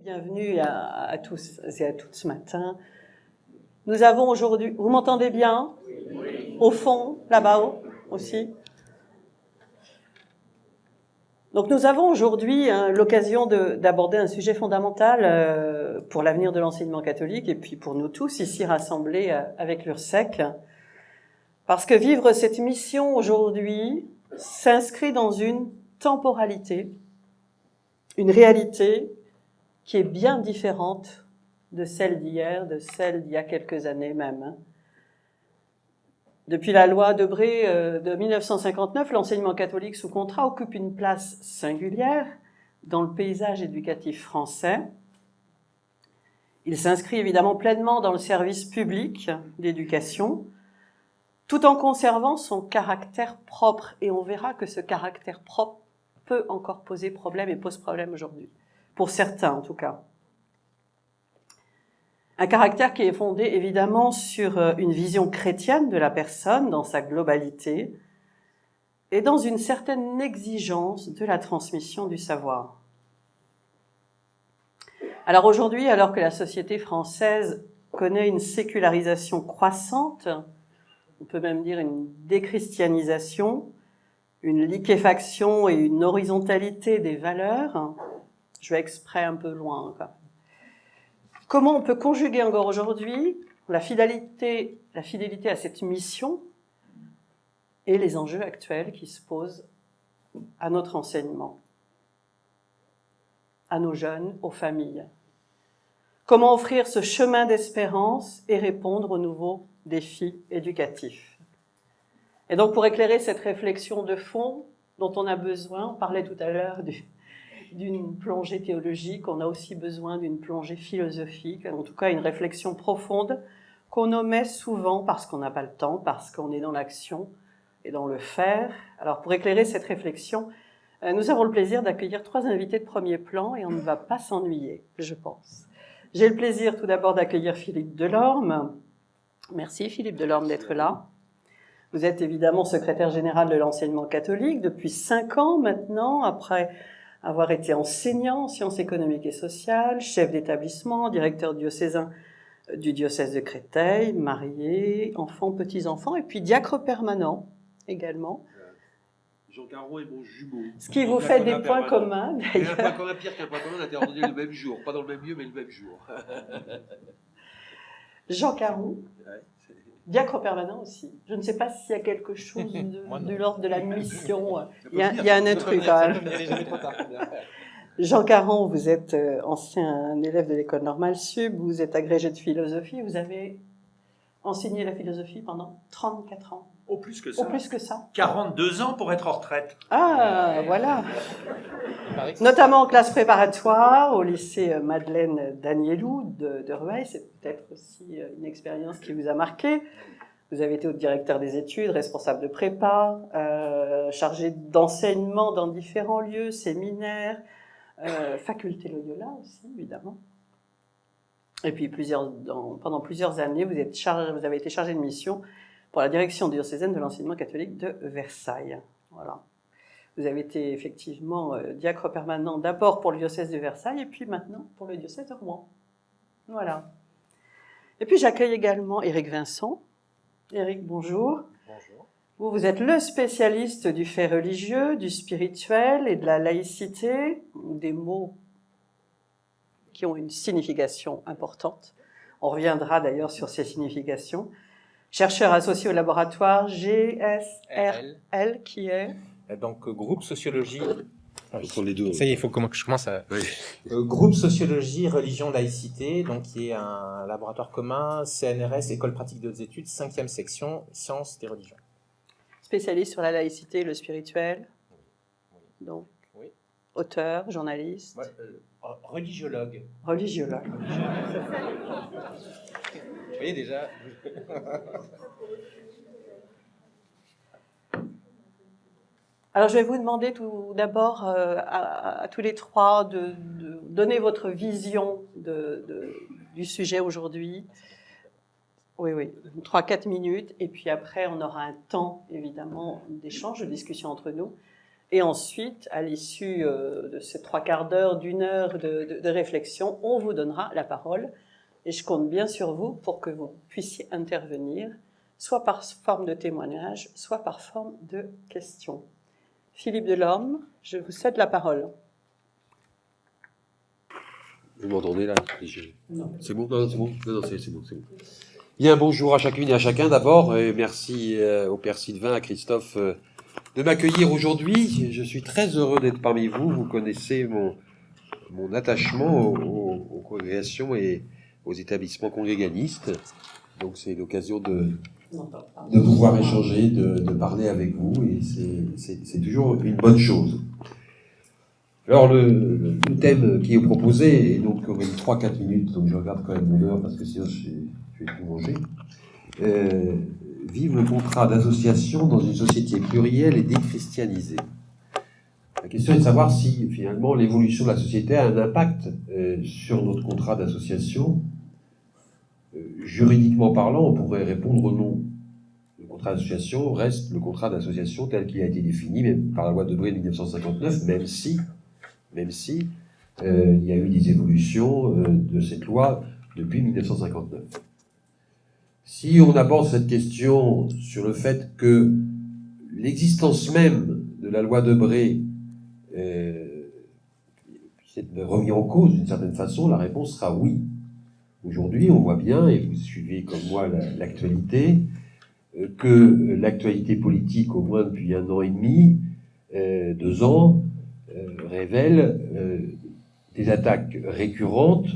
Bienvenue à tous et à toutes ce matin. Nous avons aujourd'hui... Vous m'entendez bien? Oui. Au fond, là-bas aussi. Donc nous avons aujourd'hui l'occasion d'aborder un sujet fondamental pour l'avenir de l'enseignement catholique et puis pour nous tous ici rassemblés avec l'URSEC. Parce que vivre cette mission aujourd'hui s'inscrit dans une temporalité, une réalité qui est bien différente de celle d'hier, de celle d'il y a quelques années même. Depuis la loi Debré de 1959, l'enseignement catholique sous contrat occupe une place singulière dans le paysage éducatif français. Il s'inscrit évidemment pleinement dans le service public d'éducation, tout en conservant son caractère propre. Et on verra que ce caractère propre peut encore poser problème et pose problème aujourd'hui. Pour certains en tout cas. Un caractère qui est fondé évidemment sur une vision chrétienne de la personne dans sa globalité et dans une certaine exigence de la transmission du savoir. Alors aujourd'hui, alors que la société française connaît une sécularisation croissante, on peut même dire une déchristianisation, une liquéfaction et une horizontalité des valeurs, je vais exprès un peu loin. Comment on peut conjuguer encore aujourd'hui la fidélité à cette mission et les enjeux actuels qui se posent à notre enseignement, à nos jeunes, aux familles? Comment offrir ce chemin d'espérance et répondre aux nouveaux défis éducatifs? Et donc pour éclairer cette réflexion de fond dont on a besoin, on parlait tout à l'heure d'une plongée théologique, on a aussi besoin d'une plongée philosophique, en tout cas une réflexion profonde qu'on omet souvent parce qu'on n'a pas le temps, parce qu'on est dans l'action et dans le faire. Alors pour éclairer cette réflexion, nous avons le plaisir d'accueillir 3 invités de premier plan et on ne va pas s'ennuyer, je pense. J'ai le plaisir tout d'abord d'accueillir Philippe Delorme. Merci Philippe Delorme d'être là. Vous êtes évidemment secrétaire général de l'enseignement catholique depuis 5 ans maintenant, après avoir été enseignant en sciences économiques et sociales, chef d'établissement, directeur diocésain du diocèse de Créteil, marié, enfants, petits-enfants, et puis diacre permanent également. Jean Caron est mon jumeau. Ce qui vous fait des points communs, d'ailleurs. Un point commun, pire qu'un point commun, on a été ordonné le même jour. Pas dans le même lieu, mais le même jour. Jean Caron, diacre permanent aussi. Je ne sais pas s'il y a quelque chose de l'ordre de la mission. Il y a un intrus quand même. Jean Caron, vous êtes ancien élève de l'école normale Sub, vous êtes agrégé de philosophie, vous avez enseigné la philosophie pendant 34 ans. Au plus que ça. Au plus que ça. 42 ans pour être en retraite. Ah, voilà. Notamment en classe préparatoire, au lycée Madeleine Danielou de Rueil. C'est peut-être aussi une expérience qui vous a marqué. Vous avez été directeur des études, responsable de prépa, chargé d'enseignement dans différents lieux, séminaires, faculté Loyola aussi, évidemment. Et puis pendant plusieurs années, vous avez été chargé de mission pour la direction diocésaine de l'enseignement catholique de Versailles. Voilà. Vous avez été effectivement diacre permanent d'abord pour le diocèse de Versailles et puis maintenant pour le diocèse de Rouen. Voilà. Et puis j'accueille également Éric Vincent. Éric, bonjour. Bonjour. Vous êtes le spécialiste du fait religieux, du spirituel et de la laïcité, des mots qui ont une signification importante. On reviendra d'ailleurs sur ces significations. Chercheur associé au laboratoire GSRL, qui est donc groupe sociologie. Sur les deux. Ça y est, il faut que je commence à. Oui. Groupe sociologie, religion, laïcité, donc qui est un laboratoire commun, CNRS, École pratique de hautes études, 5e section, sciences des religions. Spécialiste sur la laïcité et le spirituel. Donc, oui. Auteur, journaliste. Ouais, religiologue. Religiologue. Vous voyez déjà. Alors, je vais vous demander tout d'abord à tous les trois de donner votre vision du sujet aujourd'hui. Oui, 3-4 minutes. Et puis après, on aura un temps, évidemment, d'échange, de discussion entre nous. Et ensuite, à l'issue de ces 3/4 d'heure, d'1 heure de réflexion, on vous donnera la parole. Et je compte bien sur vous pour que vous puissiez intervenir, soit par forme de témoignage, soit par forme de questions. Philippe Delorme, je vous cède la parole. Vous m'entendez là? Non. C'est bon? Non, c'est bon. Non, c'est bon, c'est bon. Bien, bonjour à chacune et à chacun d'abord. Et merci au Père Sylvain, à Christophe de m'accueillir aujourd'hui. Je suis très heureux d'être parmi vous. Vous connaissez mon attachement aux congrégations et aux établissements congrégalistes. Donc c'est l'occasion de pouvoir échanger, de parler avec vous. Et c'est toujours une bonne chose. Alors, le thème qui est proposé, et donc on a 3-4 minutes, donc je regarde quand même mon heure parce que sinon je vais tout manger. Vivre le contrat d'association dans une société plurielle et déchristianisée. La question est de savoir si finalement l'évolution de la société a un impact sur notre contrat d'association. Juridiquement parlant, on pourrait répondre non. Le contrat d'association reste le contrat d'association tel qu'il a été défini même par la loi de Debré de 1959, même si il y a eu des évolutions de cette loi depuis 1959. Si on aborde cette question sur le fait que l'existence même de la loi de Debré c'est remis en cause d'une certaine façon, la réponse sera oui. Aujourd'hui, on voit bien, et vous suivez comme moi l'actualité, que l'actualité politique, au moins depuis 1 an et demi, 2 ans, révèle des attaques récurrentes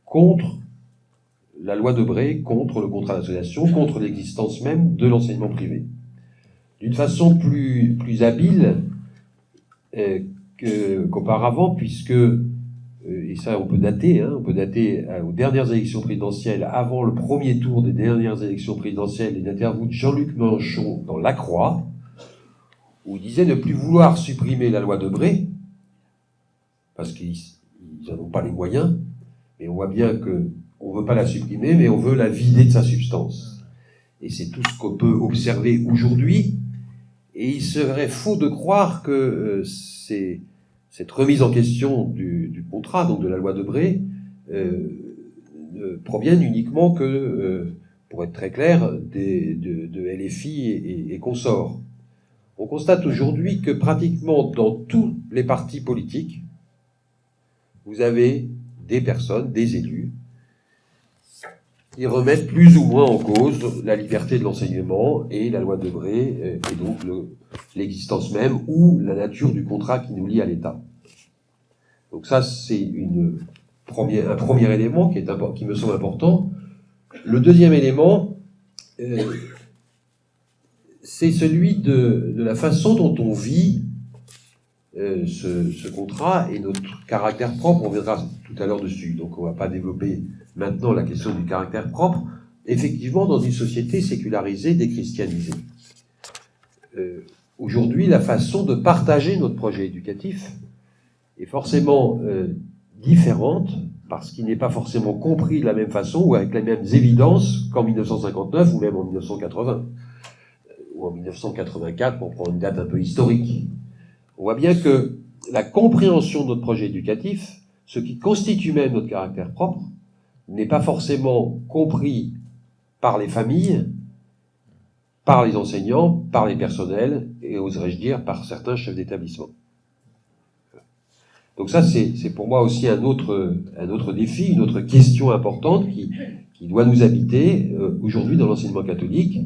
contre la loi de Debré, contre le contrat d'association, contre l'existence même de l'enseignement privé. D'une façon plus habile qu'auparavant, puisque, et ça on peut dater aux dernières élections présidentielles, avant le premier tour des dernières élections présidentielles, une interview de Jean-Luc Mélenchon dans La Croix, où il disait ne plus vouloir supprimer la loi de Debré, parce qu'ils n'en ont pas les moyens, mais on voit bien qu'on ne veut pas la supprimer, mais on veut la vider de sa substance. Et c'est tout ce qu'on peut observer aujourd'hui, et il serait faux de croire que cette remise en question du contrat, donc de la loi de Debré, proviennent uniquement que, pour être très clair, de LFI et consorts. On constate aujourd'hui que pratiquement dans tous les partis politiques, vous avez des personnes, des élus, qui remettent plus ou moins en cause la liberté de l'enseignement et la loi de Debré, et donc l'existence même ou la nature du contrat qui nous lie à l'État. Donc ça, c'est un premier élément qui me semble important. Le deuxième élément, c'est celui de la façon dont on vit ce contrat et notre caractère propre. On reviendra tout à l'heure dessus, donc on ne va pas développer maintenant la question du caractère propre. Effectivement, dans une société sécularisée, déchristianisée, aujourd'hui, la façon de partager notre projet éducatif est forcément différente, parce qu'il n'est pas forcément compris de la même façon ou avec les mêmes évidences qu'en 1959 ou même en 1980 ou en 1984, pour prendre une date un peu historique. On voit bien que la compréhension de notre projet éducatif, ce qui constitue même notre caractère propre, n'est pas forcément compris par les familles, par les enseignants, par les personnels et, oserais-je dire, par certains chefs d'établissement. Donc ça, c'est pour moi aussi un autre défi, une autre question importante qui doit nous habiter aujourd'hui dans l'enseignement catholique.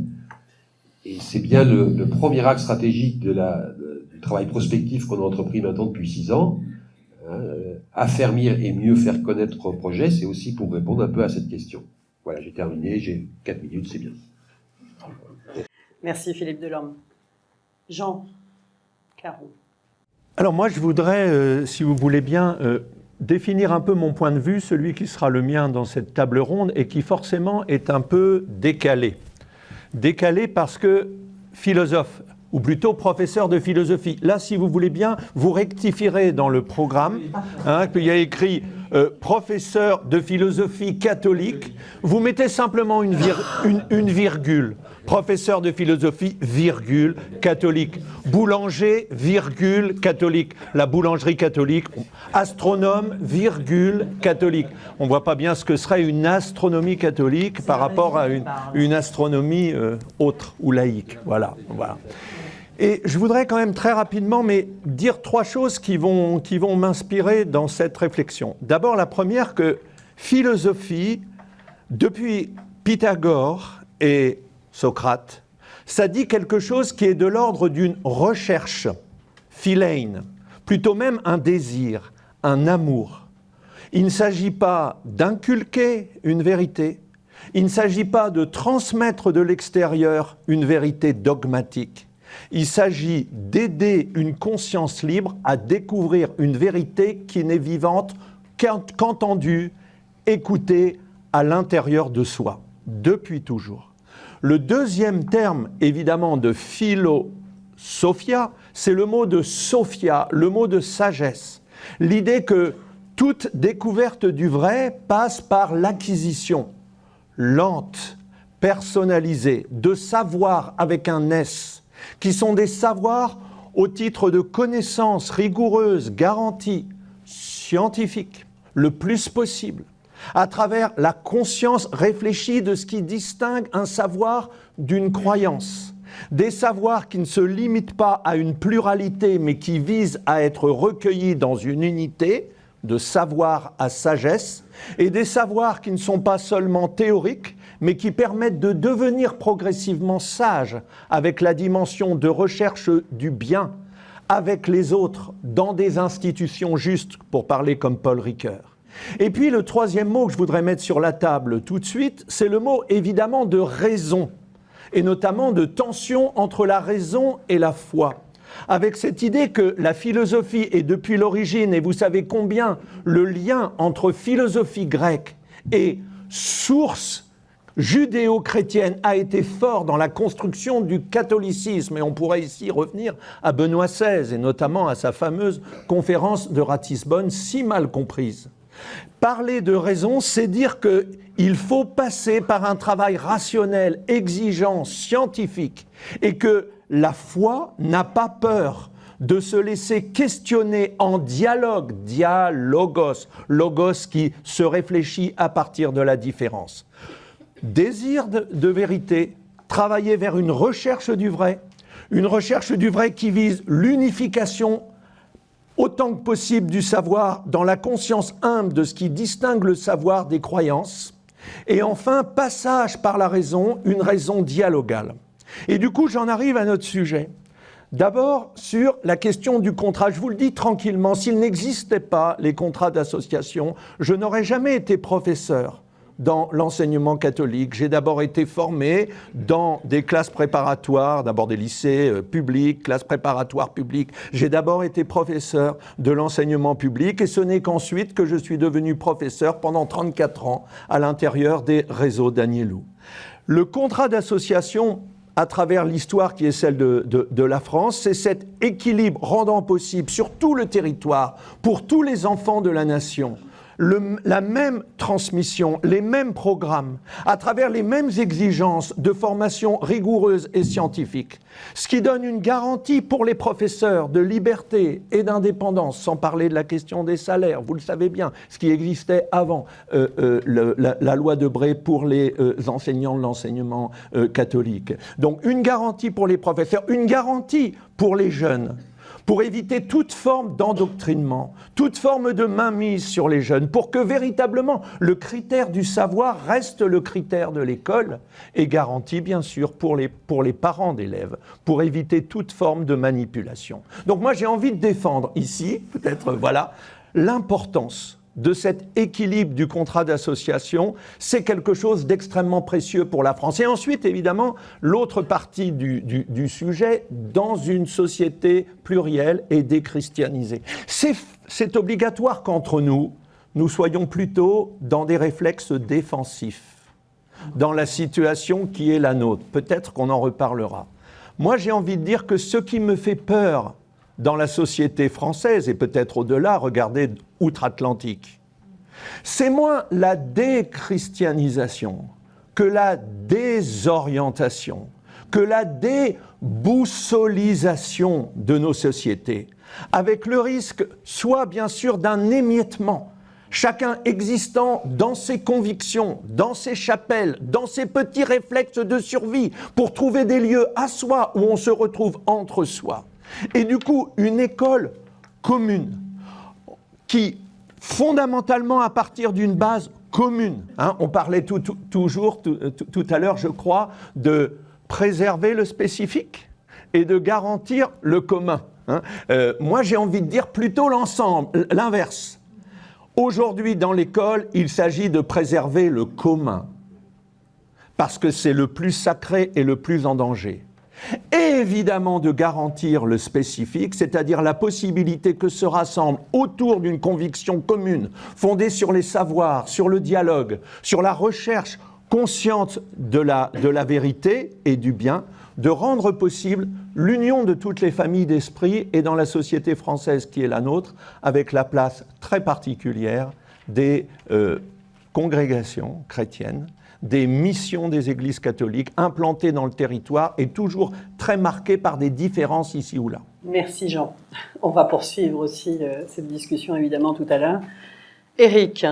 Et c'est bien le premier axe stratégique du travail prospectif qu'on a entrepris maintenant depuis 6 ans. Affermir et mieux faire connaître notre projet, c'est aussi pour répondre un peu à cette question. Voilà, j'ai terminé, j'ai 4 minutes, c'est bien. Merci Philippe Delorme. Jean Caron. Alors moi, je voudrais, si vous voulez bien, définir un peu mon point de vue, celui qui sera le mien dans cette table ronde et qui forcément est un peu décalé. Décalé parce que philosophe, ou plutôt professeur de philosophie. Là, si vous voulez bien, vous rectifierez dans le programme, qu'il y a écrit professeur de philosophie catholique, vous mettez simplement une virgule. Professeur de philosophie, virgule, catholique. Boulanger, virgule, catholique. La boulangerie catholique. Astronome, virgule, catholique. On ne voit pas bien ce que serait une astronomie catholique par rapport à une astronomie autre ou laïque. Voilà. Et je voudrais quand même très rapidement dire 3 choses qui vont m'inspirer dans cette réflexion. D'abord, la première, que philosophie, depuis Pythagore et Socrate, ça dit quelque chose qui est de l'ordre d'une recherche, philein, plutôt même un désir, un amour. Il ne s'agit pas d'inculquer une vérité, il ne s'agit pas de transmettre de l'extérieur une vérité dogmatique. Il s'agit d'aider une conscience libre à découvrir une vérité qui n'est vivante qu'entendue, écoutée à l'intérieur de soi, depuis toujours. Le deuxième terme, évidemment, de philosophia, c'est le mot de sophia, le mot de sagesse. L'idée que toute découverte du vrai passe par l'acquisition lente, personnalisée, de savoir avec un S, qui sont des savoirs au titre de connaissances rigoureuses, garanties, scientifiques, le plus possible, à travers la conscience réfléchie de ce qui distingue un savoir d'une croyance. Des savoirs qui ne se limitent pas à une pluralité, mais qui visent à être recueillis dans une unité, de savoir à sagesse, et des savoirs qui ne sont pas seulement théoriques, mais qui permettent de devenir progressivement sages avec la dimension de recherche du bien avec les autres dans des institutions justes, pour parler comme Paul Ricoeur. Et puis le troisième mot que je voudrais mettre sur la table tout de suite, c'est le mot évidemment de raison, et notamment de tension entre la raison et la foi. Avec cette idée que la philosophie est depuis l'origine, et vous savez combien le lien entre philosophie grecque et source judéo-chrétienne a été fort dans la construction du catholicisme, et on pourrait ici revenir à Benoît XVI, et notamment à sa fameuse conférence de Ratisbonne, si mal comprise. Parler de raison, c'est dire qu'il faut passer par un travail rationnel, exigeant, scientifique, et que la foi n'a pas peur de se laisser questionner en dialogue, dialogos, logos qui se réfléchit à partir de la différence. Désir de vérité, travailler vers une recherche du vrai qui vise l'unification autant que possible du savoir dans la conscience humble de ce qui distingue le savoir des croyances, et enfin, passage par la raison, une raison dialogale. Et du coup, j'en arrive à notre sujet. D'abord, sur la question du contrat. Je vous le dis tranquillement, s'il n'existait pas les contrats d'association, je n'aurais jamais été professeur dans l'enseignement catholique. J'ai d'abord été formé dans des classes préparatoires, d'abord des lycées publics, classes préparatoires publiques. J'ai d'abord été professeur de l'enseignement public, et ce n'est qu'ensuite que je suis devenu professeur pendant 34 ans à l'intérieur des réseaux d'Agnelou. Le contrat d'association, à travers l'histoire qui est celle de la France, c'est cet équilibre rendant possible sur tout le territoire, pour tous les enfants de la nation, la même transmission, les mêmes programmes, à travers les mêmes exigences de formation rigoureuse et scientifique, ce qui donne une garantie pour les professeurs de liberté et d'indépendance, sans parler de la question des salaires, vous le savez bien, ce qui existait avant la loi de Bray pour les enseignants de l'enseignement catholique. Donc une garantie pour les professeurs, une garantie pour les jeunes, pour éviter toute forme d'endoctrinement, toute forme de mainmise sur les jeunes, pour que véritablement le critère du savoir reste le critère de l'école, et garantie bien sûr pour les parents d'élèves, pour éviter toute forme de manipulation. Donc moi j'ai envie de défendre ici, peut-être l'importance de cet équilibre du contrat d'association. C'est quelque chose d'extrêmement précieux pour la France. Et ensuite, évidemment, l'autre partie du sujet, dans une société plurielle et déchristianisée. C'est obligatoire qu'entre nous soyons plutôt dans des réflexes défensifs, dans la situation qui est la nôtre. Peut-être qu'on en reparlera. Moi, j'ai envie de dire que ce qui me fait peur dans la société française, et peut-être au-delà, regardez outre-Atlantique, C'est moins la déchristianisation que la désorientation, que la déboussolisation de nos sociétés, avec le risque soit bien sûr d'un émiettement, chacun existant dans ses convictions, dans ses chapelles, dans ses petits réflexes de survie, pour trouver des lieux à soi où on se retrouve entre soi. Et du coup, une école commune qui, fondamentalement à partir d'une base commune, on parlait tout à l'heure, je crois, de préserver le spécifique et de garantir le commun. Moi, j'ai envie de dire plutôt l'ensemble, l'inverse. Aujourd'hui, dans l'école, il s'agit de préserver le commun, parce que c'est le plus sacré et le plus en danger. Et évidemment de garantir le spécifique, c'est-à-dire la possibilité que se rassemblent autour d'une conviction commune, fondée sur les savoirs, sur le dialogue, sur la recherche consciente de la vérité et du bien, de rendre possible l'union de toutes les familles d'esprit et dans la société française qui est la nôtre, avec la place très particulière des congrégations chrétiennes, des missions des églises catholiques implantées dans le territoire et toujours très marquées par des différences ici ou là. Merci Jean. On va poursuivre aussi cette discussion évidemment tout à l'heure. Éric.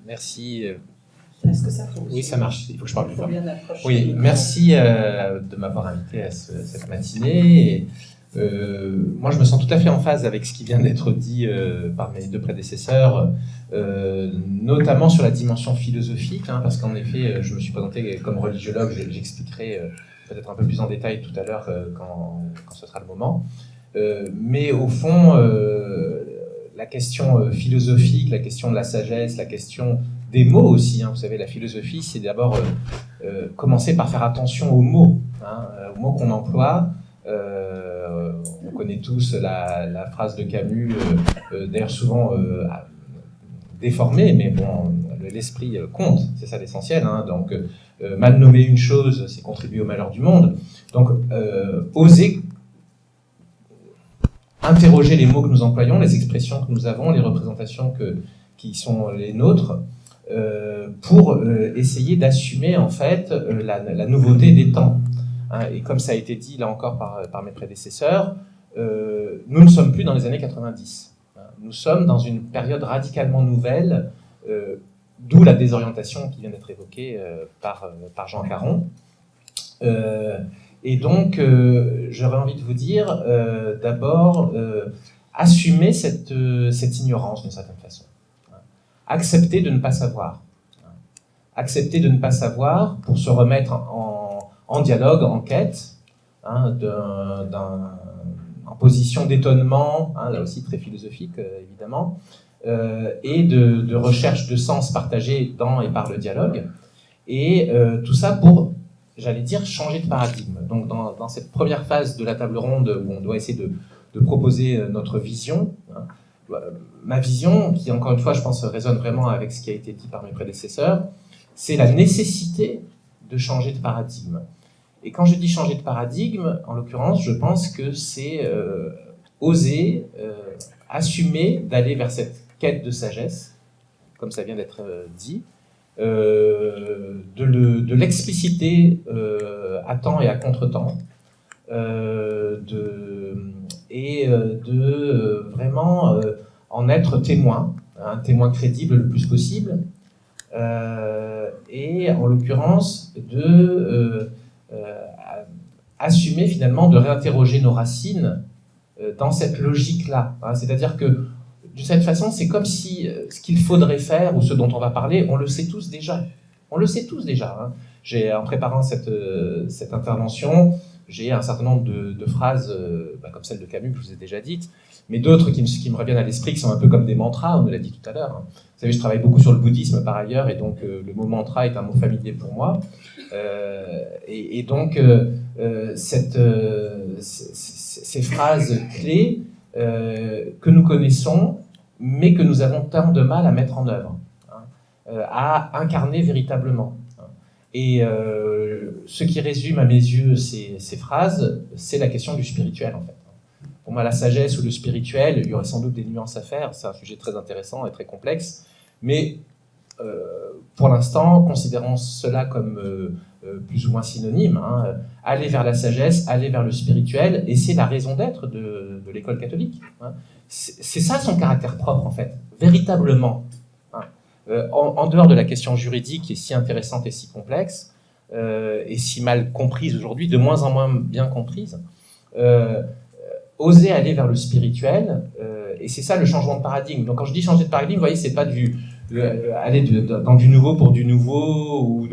Merci. Est-ce que ça fonctionne ? Oui, ça marche. Il faut que je parle plus fort. Bien approcher. Oui, merci de m'avoir invité à cette matinée. Moi, je me sens tout à fait en phase avec ce qui vient d'être dit par mes deux prédécesseurs, notamment sur la dimension philosophique, parce qu'en effet, je me suis présenté comme religiologue, j'expliquerai peut-être un peu plus en détail tout à l'heure quand ce sera le moment. Mais au fond, la question philosophique, la question de la sagesse, la question des mots aussi, vous savez, la philosophie, c'est d'abord commencer par faire attention aux mots qu'on emploie. On connaît tous la phrase de Camus, d'ailleurs souvent déformée, mais bon, l'esprit compte, c'est ça l'essentiel. Donc, mal nommer une chose, c'est contribuer au malheur du monde. Donc, oser interroger les mots que nous employons, les expressions que nous avons, les représentations qui sont les nôtres, pour essayer d'assumer en fait la nouveauté des temps. Et comme ça a été dit là encore par mes prédécesseurs, nous ne sommes plus dans les années 90. Nous sommes dans une période radicalement nouvelle, d'où la désorientation qui vient d'être évoquée par Jean Caron. Et donc, j'aurais envie de vous dire, d'abord, assumer cette ignorance d'une certaine façon. Accepter de ne pas savoir. Accepter de ne pas savoir pour se remettre en dialogue, en quête, en position d'étonnement, là aussi très philosophique évidemment, et de recherche de sens partagé dans et par le dialogue, et tout ça pour, j'allais dire, changer de paradigme. Donc dans cette première phase de la table ronde où on doit essayer de proposer notre vision, ma vision, qui encore une fois je pense résonne vraiment avec ce qui a été dit par mes prédécesseurs, c'est la nécessité de changer de paradigme. Et quand je dis changer de paradigme, en l'occurrence, je pense que c'est oser, assumer d'aller vers cette quête de sagesse, comme ça vient d'être dit, de l'expliciter à temps et à contre-temps, de vraiment en être témoin, un témoin crédible le plus possible, et en l'occurrence assumer finalement de réinterroger nos racines dans cette logique-là. C'est-à-dire que d'une certaine façon, c'est comme si ce qu'il faudrait faire ou ce dont on va parler, on le sait tous déjà. On le sait tous déjà. En préparant cette intervention, j'ai un certain nombre de phrases, comme celle de Camus que je vous ai déjà dites, mais d'autres qui me reviennent à l'esprit, qui sont un peu comme des mantras, on me l'a dit tout à l'heure. Vous savez, je travaille beaucoup sur le bouddhisme par ailleurs, et donc le mot mantra est un mot familier pour moi. Et donc, ces phrases clés que nous connaissons, mais que nous avons tant de mal à mettre en œuvre, à incarner véritablement. Et ce qui résume à mes yeux ces phrases, c'est la question du spirituel, en fait. Pour moi, la sagesse ou le spirituel, il y aurait sans doute des nuances à faire, c'est un sujet très intéressant et très complexe, Mais pour l'instant, considérons cela comme plus ou moins synonyme, hein, aller vers la sagesse, aller vers le spirituel, et c'est la raison d'être de l'école catholique. Hein. C'est ça son caractère propre, en fait, véritablement. Hein. En dehors de la question juridique qui est si intéressante et si complexe, et si mal comprise aujourd'hui, de moins en moins bien comprise, oser aller vers le spirituel, et c'est ça le changement de paradigme. Donc quand je dis changer de paradigme, vous voyez, c'est pas aller dans du nouveau pour du nouveau, ou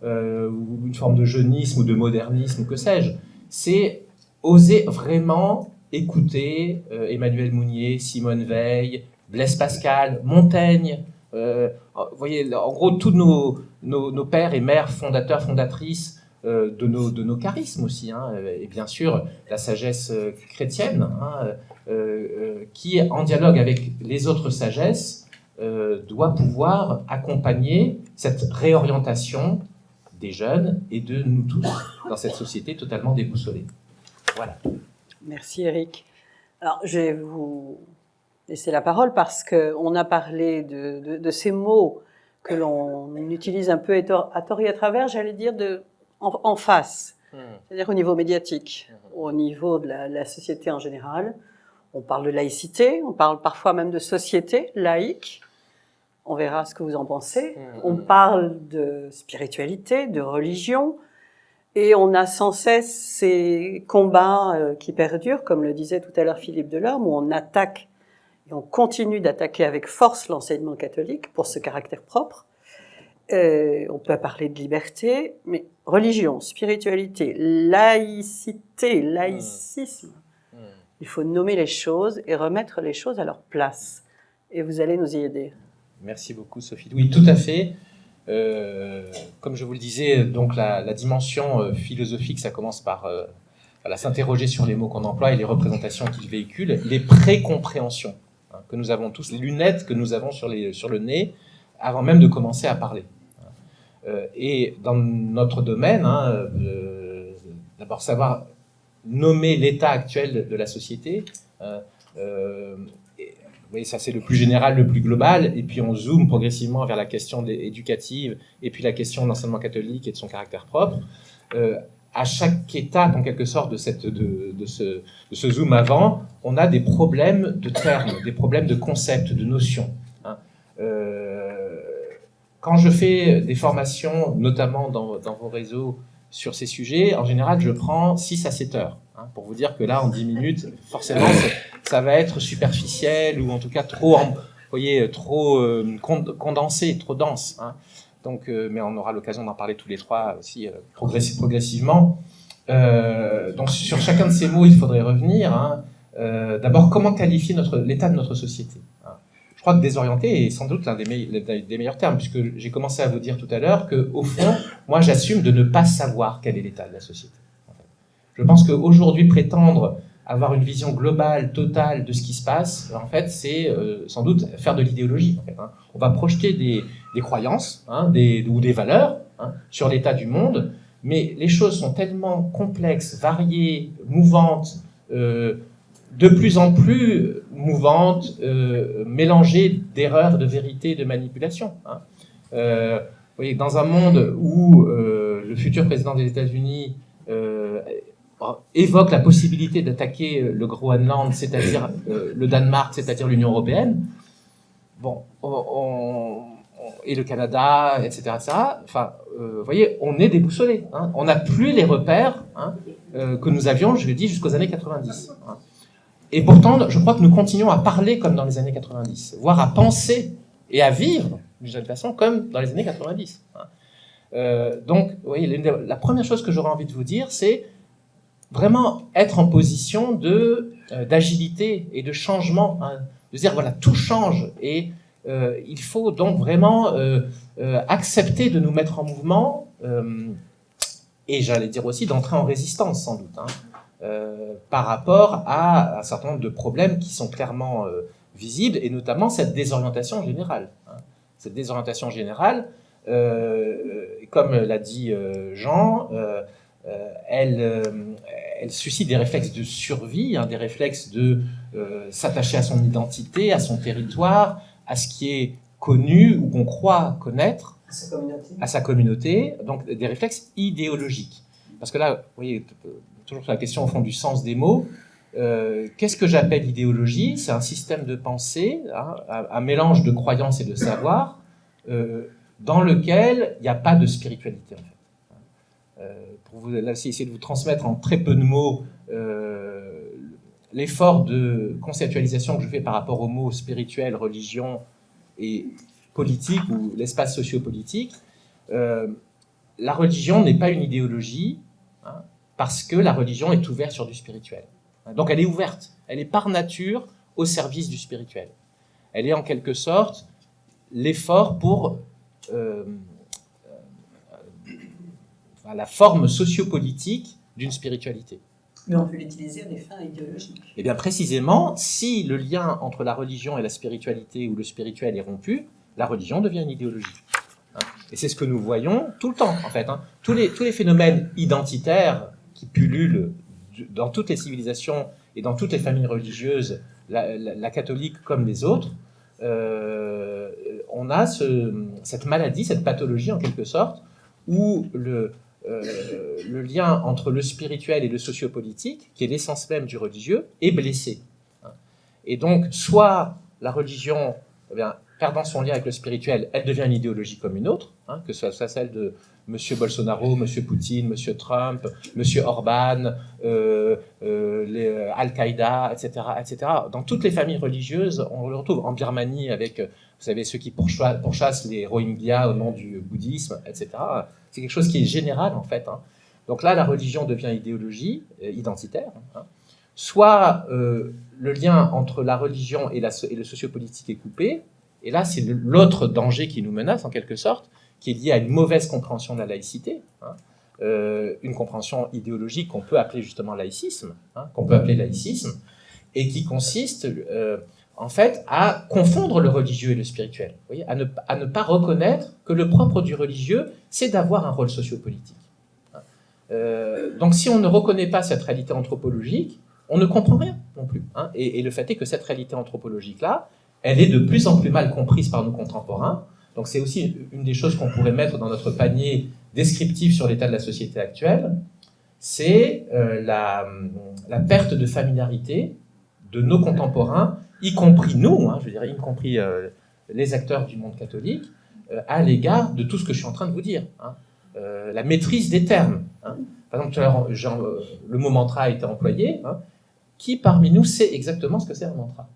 une forme de jeunisme ou de modernisme, ou que sais-je. C'est oser vraiment écouter Emmanuel Mounier, Simone Veil, Blaise Pascal, Montaigne. Vous voyez, en gros, tous nos pères et mères fondateurs, fondatrices de nos charismes aussi, hein, et bien sûr la sagesse chrétienne, hein, qui, en dialogue avec les autres sagesses, doit pouvoir accompagner cette réorientation des jeunes et de nous tous dans cette société totalement déboussolée. Voilà. Merci Eric. Alors je vais vous laisser la parole parce qu'on a parlé de ces mots que l'on utilise un peu à tort et à travers, j'allais dire en face, c'est-à-dire au niveau médiatique, au niveau de la société en général. On parle de laïcité, on parle parfois même de société laïque. On verra ce que vous en pensez. On parle de spiritualité, de religion, et on a sans cesse ces combats qui perdurent, comme le disait tout à l'heure Philippe Delorme, où on attaque et on continue d'attaquer avec force l'enseignement catholique pour ce caractère propre. On peut parler de liberté, mais religion, spiritualité, laïcité, laïcisme, il faut nommer les choses et remettre les choses à leur place. Et vous allez nous y aider. Merci beaucoup, Sophie. Oui, tout à fait. Comme je vous le disais, donc la dimension philosophique, ça commence par s'interroger sur les mots qu'on emploie et les représentations qu'ils véhiculent, les précompréhensions que nous avons tous, les lunettes que nous avons sur le nez, avant même de commencer à parler. Et dans notre domaine, d'abord savoir nommer l'état actuel de la société. Oui, ça c'est le plus général, le plus global, et puis on zoome progressivement vers la question éducative, et puis la question de l'enseignement catholique et de son caractère propre. À chaque étape, en quelque sorte, de ce zoom avant, on a des problèmes de termes, des problèmes de concepts, de notions. Hein. Quand je fais des formations, notamment dans vos réseaux, sur ces sujets, en général, je prends 6 à 7 heures. Hein, pour vous dire que là, en 10 minutes, forcément, ça va être superficiel ou en tout cas trop condensé, trop dense. Hein. Donc, mais on aura l'occasion d'en parler tous les trois aussi progressivement. Donc, sur chacun de ces mots, il faudrait revenir. Hein. D'abord, comment qualifier l'état de notre société, hein. Je crois que désorienté est sans doute l'un des meilleurs termes, puisque j'ai commencé à vous dire tout à l'heure qu'au fond, moi, j'assume de ne pas savoir quel est l'état de la société. En fait. Je pense qu'aujourd'hui, prétendre avoir une vision globale, totale de ce qui se passe, en fait, c'est sans doute faire de l'idéologie. En fait, hein. On va projeter des croyances ou des valeurs sur l'état du monde, mais les choses sont tellement complexes, variées, mouvantes, de plus en plus mouvantes, mélangées d'erreurs, de vérités, de manipulations. Hein. Vous voyez, dans un monde où le futur président des États-Unis évoque la possibilité d'attaquer le Groenland, c'est-à-dire le Danemark, c'est-à-dire l'Union européenne, bon, et le Canada, etc. Enfin, vous voyez, on est déboussolé. Hein. On n'a plus les repères que nous avions, je le dis, jusqu'aux années 90. Hein. Et pourtant, je crois que nous continuons à parler comme dans les années 90, voire à penser et à vivre d'une certaine façon comme dans les années 90. Hein. Donc, vous voyez, la première chose que j'aurais envie de vous dire, c'est vraiment être en position d'agilité et de changement, hein, de dire voilà, tout change et il faut donc vraiment accepter de nous mettre en mouvement et j'allais dire aussi d'entrer en résistance sans doute, hein, par rapport à un certain nombre de problèmes qui sont clairement visibles et notamment cette désorientation générale. Hein. Cette désorientation générale, comme l'a dit Jean, elle suscite des réflexes de survie, hein, des réflexes de s'attacher à son identité, à son territoire, à ce qui est connu ou qu'on croit connaître à sa communauté. Donc des réflexes idéologiques. Parce que là, vous voyez, toujours sur la question au fond du sens des mots, qu'est-ce que j'appelle idéologie? C'est un système de pensée, hein, un mélange de croyances et de savoir, dans lequel il n'y a pas de spiritualité, en fait. Pour vous là, essayer de vous transmettre en très peu de mots l'effort de conceptualisation que je fais par rapport aux mots spirituel, religion et politique ou l'espace sociopolitique. La religion n'est pas une idéologie, hein, parce que la religion est ouverte sur du spirituel. Donc elle est ouverte, elle est par nature au service du spirituel. Elle est en quelque sorte l'effort pour la forme sociopolitique d'une spiritualité. Mais on peut l'utiliser à des fins idéologiques. Et bien précisément, si le lien entre la religion et la spiritualité ou le spirituel est rompu, la religion devient une idéologie. Et c'est ce que nous voyons tout le temps, en fait. Tous les phénomènes identitaires qui pullulent dans toutes les civilisations et dans toutes les familles religieuses, la catholique comme les autres, on a cette maladie, cette pathologie en quelque sorte, où le lien entre le spirituel et le sociopolitique, qui est l'essence même du religieux, est blessé. Et donc, soit la religion, perdant son lien avec le spirituel, elle devient une idéologie comme une autre, hein, que ce soit celle de M. Bolsonaro, M. Poutine, M. Trump, M. Orban, Al-Qaïda, etc., etc. Dans toutes les familles religieuses, on le retrouve en Birmanie avec, vous savez, ceux qui pourchassent les Rohingyas au nom du bouddhisme, etc. C'est quelque chose qui est général, en fait. Hein. Donc là, la religion devient idéologie, identitaire. Hein. Soit le lien entre la religion et le sociopolitique est coupé, et là, c'est l'autre danger qui nous menace, en quelque sorte, qui est lié à une mauvaise compréhension de la laïcité, hein, une compréhension idéologique qu'on peut appeler justement laïcisme, hein, et qui consiste en fait à confondre le religieux et le spirituel, vous voyez, à ne pas reconnaître que le propre du religieux, c'est d'avoir un rôle sociopolitique. Donc si on ne reconnaît pas cette réalité anthropologique, on ne comprend rien non plus. Hein, et le fait est que cette réalité anthropologique-là, elle est de plus en plus mal comprise par nos contemporains. Donc c'est aussi une des choses qu'on pourrait mettre dans notre panier descriptif sur l'état de la société actuelle, c'est la perte de familiarité de nos contemporains, y compris nous, hein, je veux dire, y compris les acteurs du monde catholique, à l'égard de tout ce que je suis en train de vous dire. Hein. La maîtrise des termes. Hein. Par exemple, tout à l'heure, le mot mantra a été employé. Hein. Qui parmi nous sait exactement ce que c'est un mantra?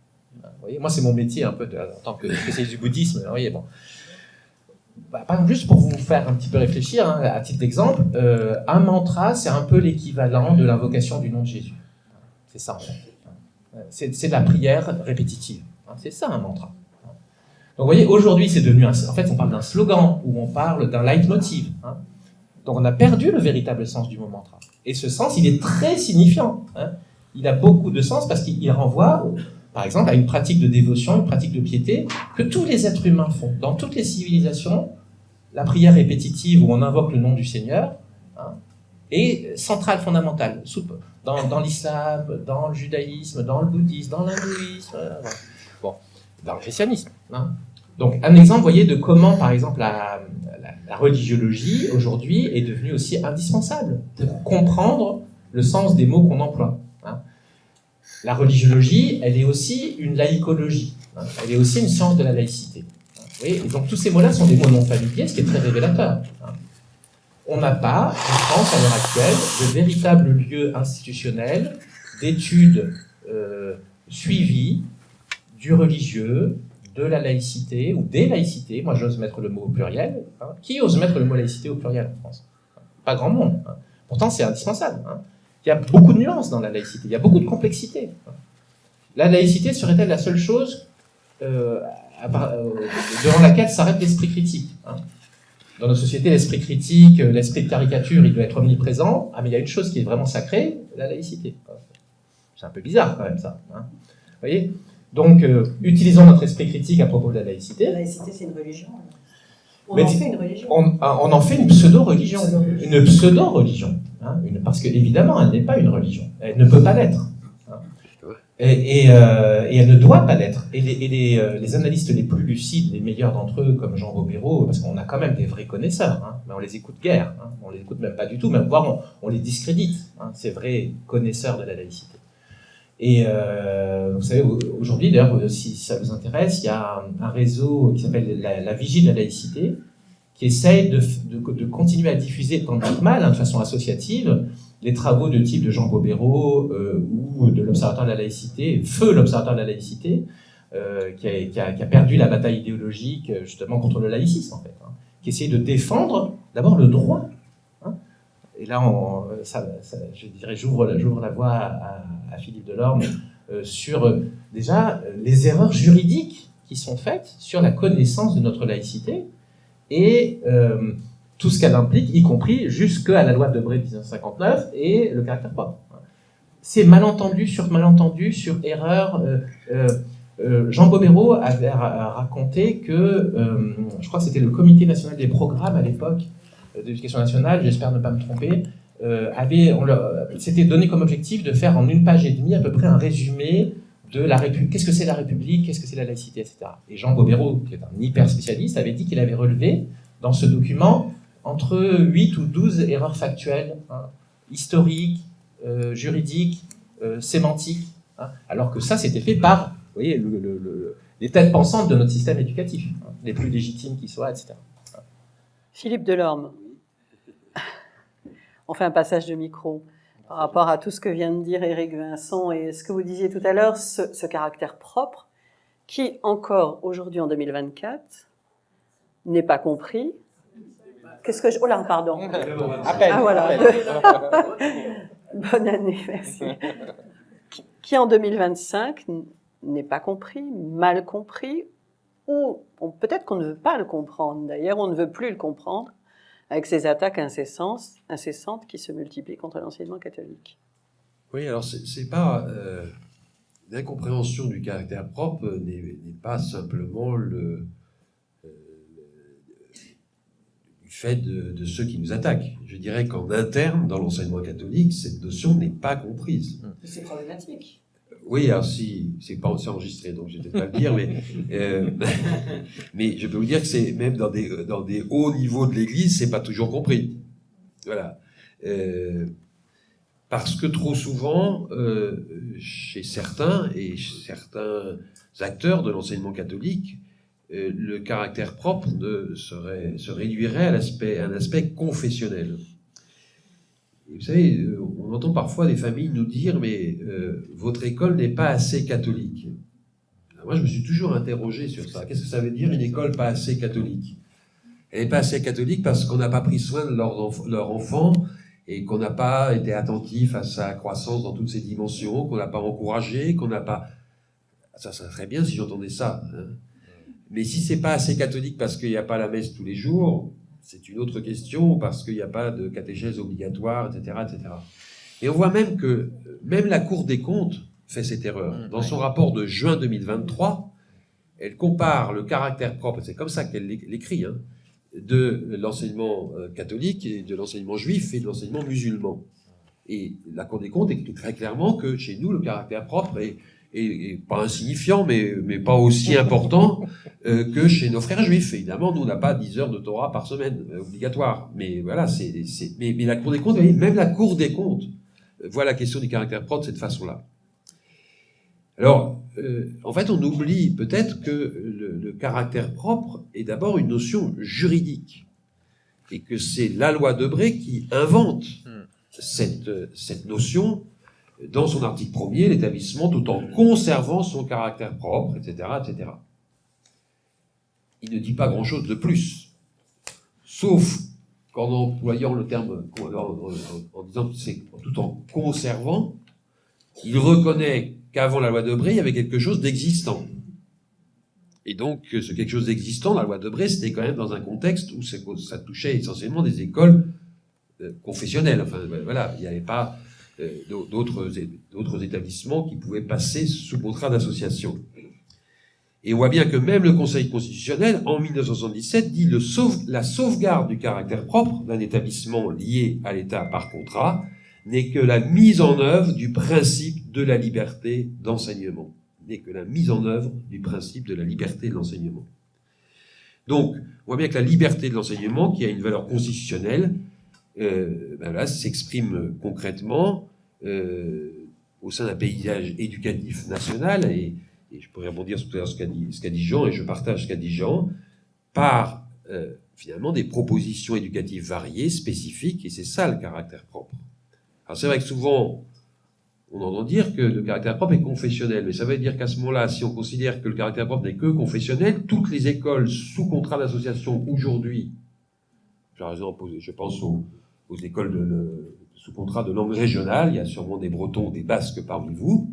Vous voyez, moi, c'est mon métier un peu en tant que spécialiste du bouddhisme. Vous voyez, bon. Par exemple, juste pour vous faire un petit peu réfléchir, hein, à titre d'exemple, un mantra, c'est un peu l'équivalent de l'invocation du nom de Jésus. C'est ça, en fait. C'est de la prière répétitive. Hein, c'est ça, un mantra. Donc, vous voyez, aujourd'hui, c'est devenu en fait, on parle d'un slogan, ou on parle d'un leitmotiv. Hein. Donc, on a perdu le véritable sens du mot mantra. Et ce sens, il est très signifiant. Hein. Il a beaucoup de sens parce qu'il renvoie, par exemple, à une pratique de dévotion, une pratique de piété que tous les êtres humains font. Dans toutes les civilisations, la prière répétitive où on invoque le nom du Seigneur, hein, est centrale, fondamentale. Dans l'islam, dans le judaïsme, dans le bouddhisme, dans l'hindouisme, bon, dans le christianisme. Hein. Donc, un exemple, vous voyez, de comment, par exemple, la religiologie, aujourd'hui, est devenue aussi indispensable pour comprendre le sens des mots qu'on emploie. Hein. La religiologie, elle est aussi une laïcologie. Hein. Elle est aussi une science de la laïcité. Hein. Et donc, tous ces mots-là sont des mots non familiers, ce qui est très révélateur. Hein. On n'a pas, en France, à l'heure actuelle, de véritable lieu institutionnel d'études suivies du religieux, de la laïcité ou des laïcités. Moi, j'ose mettre le mot au pluriel. Hein. Qui ose mettre le mot laïcité au pluriel en France? Pas grand monde. Hein. Pourtant, c'est indispensable. Hein. Il y a beaucoup de nuances dans la laïcité, il y a beaucoup de complexité. La laïcité serait-elle la seule chose devant laquelle s'arrête l'esprit critique? Hein. Dans nos sociétés, l'esprit critique, l'esprit de caricature, il doit être omniprésent. Ah, mais il y a une chose qui est vraiment sacrée, la laïcité. C'est un peu bizarre quand même ça. Hein. Vous voyez? Donc, utilisons notre esprit critique à propos de la laïcité. La laïcité, c'est une religion. On en fait une religion. On en fait une pseudo-religion. Une pseudo-religion. Hein, parce qu'évidemment, elle n'est pas une religion. Elle ne peut pas l'être. Hein. Et elle ne doit pas l'être. Et les analystes les plus lucides, les meilleurs d'entre eux, comme Jean Bobéro, parce qu'on a quand même des vrais connaisseurs, hein, mais on les écoute guère, hein, on les écoute même pas du tout, même voire on les discrédite, hein, ces vrais connaisseurs de la laïcité. Et vous savez, aujourd'hui, d'ailleurs, si ça vous intéresse, il y a un réseau qui s'appelle la Vigie de la laïcité, qui essaye de continuer à diffuser tant bien que mal, hein, de façon associative, les travaux de type de Jean Bobéro ou de l'Observatoire de la laïcité, Feu l'Observatoire de la laïcité, qui a perdu la bataille idéologique justement contre le laïcisme, en fait, hein, qui essaye de défendre d'abord le droit. Hein. Et là, je dirais, j'ouvre la voie à Philippe Delorme sur déjà les erreurs juridiques qui sont faites sur la connaissance de notre laïcité et tout ce qu'elle implique, y compris jusqu'à la loi de Debré de 1959 et le caractère propre. C'est malentendu sur erreur. Jean Bobéro avait raconté que, je crois que c'était le Comité national des programmes à l'époque de l'éducation nationale, j'espère ne pas me tromper, s'était donné comme objectif de faire en 1 page et demie à peu près un résumé de la République. Qu'est-ce que c'est la République, qu'est-ce que c'est la laïcité, etc. Et Jean Bobéro, qui est un hyper spécialiste, avait dit qu'il avait relevé dans ce document entre 8 ou 12 erreurs factuelles, hein, historiques, juridiques, sémantiques, hein, alors que ça, c'était fait par, vous voyez, les têtes pensantes de notre système éducatif, hein, les plus légitimes qui soient, etc. Philippe Delorme, on fait un passage de micro par rapport à tout ce que vient de dire Éric Vincent et ce que vous disiez tout à l'heure, ce caractère propre qui, encore aujourd'hui en 2024, n'est pas compris. Qu'est-ce que je... Oh là, pardon. Appel. Ah voilà. Bonne année, merci. Qui en 2025 n'est pas compris, mal compris, ou peut-être qu'on ne veut pas le comprendre. D'ailleurs, on ne veut plus le comprendre avec ces attaques incessantes qui se multiplient contre l'enseignement catholique. Oui, alors c'est pas l'incompréhension du caractère propre n'est pas simplement du fait de ceux qui nous attaquent. Je dirais qu'en interne, dans l'enseignement catholique, cette notion n'est pas comprise. C'est problématique. Oui, alors si c'est pas enregistré, donc je vais peut-être pas le dire, mais je peux vous dire que c'est même dans des hauts niveaux de l'Église, c'est pas toujours compris. Voilà. Parce que trop souvent, chez certains acteurs de l'enseignement catholique, le caractère propre se réduirait à un aspect confessionnel. Et vous savez, on entend parfois des familles nous dire « mais votre école n'est pas assez catholique ». Moi, je me suis toujours interrogé sur ça. Qu'est-ce que ça veut dire une école pas assez catholique ? Elle n'est pas assez catholique parce qu'on n'a pas pris soin de leur enfant et qu'on n'a pas été attentif à sa croissance dans toutes ses dimensions, qu'on n'a pas encouragé, qu'on n'a pas... Ça serait bien si j'entendais ça. Hein. Mais si c'est pas assez catholique parce qu'il n'y a pas la messe tous les jours, c'est une autre question, parce qu'il n'y a pas de catéchèse obligatoire, etc., etc. Et on voit même que même la Cour des comptes fait cette erreur. Dans son rapport de juin 2023, elle compare le caractère propre, c'est comme ça qu'elle l'écrit, hein, de l'enseignement catholique et de l'enseignement juif et de l'enseignement musulman. Et la Cour des comptes écrit très clairement que chez nous, le caractère propre est pas insignifiant, mais pas aussi important que chez nos frères juifs. Évidemment, nous, on n'a pas 10 heures de Torah par semaine, obligatoire. Mais voilà, mais la Cour des comptes, vous voyez, même la Cour des comptes voit la question du caractère propre de cette façon-là. Alors, en fait, on oublie peut-être que le caractère propre est d'abord une notion juridique. Et que c'est la loi Debré qui invente cette notion dans son article 1er, l'établissement, tout en conservant son caractère propre, etc., etc. Il ne dit pas grand-chose de plus, sauf qu'en employant le terme, en disant que c'est tout en conservant, il reconnaît qu'avant la loi Debré, il y avait quelque chose d'existant. Et donc, ce quelque chose d'existant, la loi Debré, c'était quand même dans un contexte où ça touchait essentiellement des écoles confessionnelles. Enfin, voilà, il n'y avait pas d'autres établissements qui pouvaient passer sous contrat d'association. Et on voit bien que même le Conseil constitutionnel, en 1977, dit la sauvegarde du caractère propre d'un établissement lié à l'État par contrat n'est que la mise en œuvre du principe de la liberté d'enseignement. N'est que la mise en œuvre du principe de la liberté de l'enseignement. Donc, on voit bien que la liberté de l'enseignement, qui a une valeur constitutionnelle, s'exprime concrètement au sein d'un paysage éducatif national, et je pourrais rebondir sur tout à l'heure ce qu'a dit Jean, et je partage ce qu'a dit Jean, par finalement des propositions éducatives variées, spécifiques, et c'est ça le caractère propre. Alors c'est vrai que souvent, on entend dire que le caractère propre est confessionnel, mais ça veut dire qu'à ce moment-là, si on considère que le caractère propre n'est que confessionnel, toutes les écoles sous contrat d'association aujourd'hui, par exemple, je pense aux écoles sous contrat de langue régionale, il y a sûrement des Bretons, des Basques parmi vous,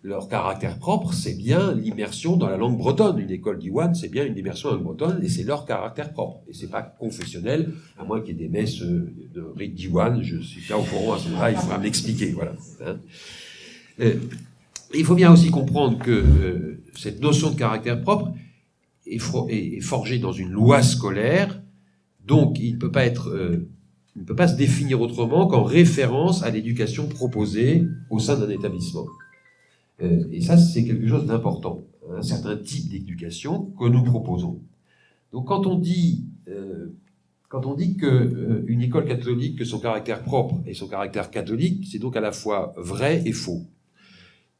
leur caractère propre, c'est bien l'immersion dans la langue bretonne. Une école d'Iwan, c'est bien une immersion dans la langue bretonne, et c'est leur caractère propre. Et c'est pas confessionnel, à moins qu'il y ait des messes de rite d'Iwan, je suis pas au courant à ce moment-là, il faudra me l'expliquer, voilà. Il faut bien aussi comprendre que cette notion de caractère propre est forgée dans une loi scolaire, donc il ne peut pas se définir autrement qu'en référence à l'éducation proposée au sein d'un établissement. Et ça, c'est quelque chose d'important, un certain type d'éducation que nous proposons. Donc, quand on dit qu'une école catholique, que son caractère propre et son caractère catholique, c'est donc à la fois vrai et faux.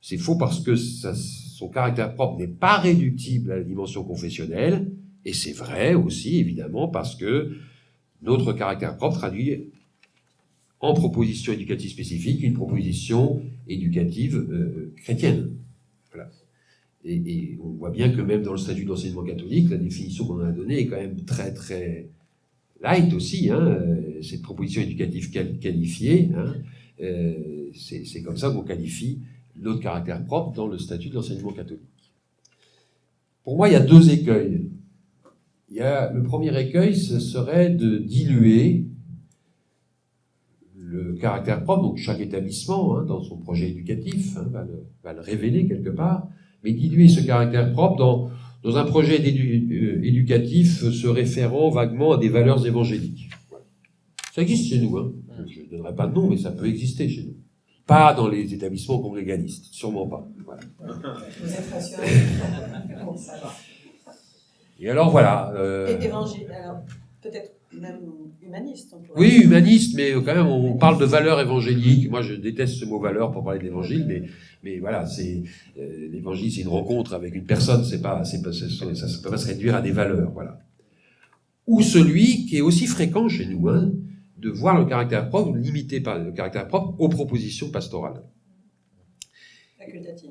C'est faux parce que son caractère propre n'est pas réductible à la dimension confessionnelle, et c'est vrai aussi, évidemment, parce que notre caractère propre traduit en proposition éducative spécifique une proposition éducative chrétienne. Voilà. Et on voit bien que même dans le statut d'enseignement catholique, la définition qu'on en a donnée est quand même très très light aussi. Cette proposition éducative qualifiée, c'est comme ça qu'on qualifie notre caractère propre dans le statut de l'enseignement catholique. Pour moi, il y a deux écueils. Le premier écueil, ce serait de diluer le caractère propre, donc chaque établissement, dans son projet éducatif, va le révéler quelque part, mais diluer ce caractère propre dans un projet éducatif se référant vaguement à des valeurs évangéliques. Voilà. Ça existe chez nous, je ne donnerai pas de nom, mais ça peut exister chez nous. Pas dans les établissements congrégalistes, sûrement pas. Voilà. Vous êtes rassurés? Bon, ça va. Et alors voilà. Évangile, alors peut-être même humaniste. Oui, humaniste, mais quand même on parle de valeurs évangéliques. Moi, je déteste ce mot valeur pour parler de l'évangile, mais voilà, l'évangile, c'est une rencontre avec une personne. Ça peut pas se réduire à des valeurs, voilà. Ou celui qui est aussi fréquent chez nous, de voir le caractère propre limité par le caractère propre aux propositions pastorales. Facultative.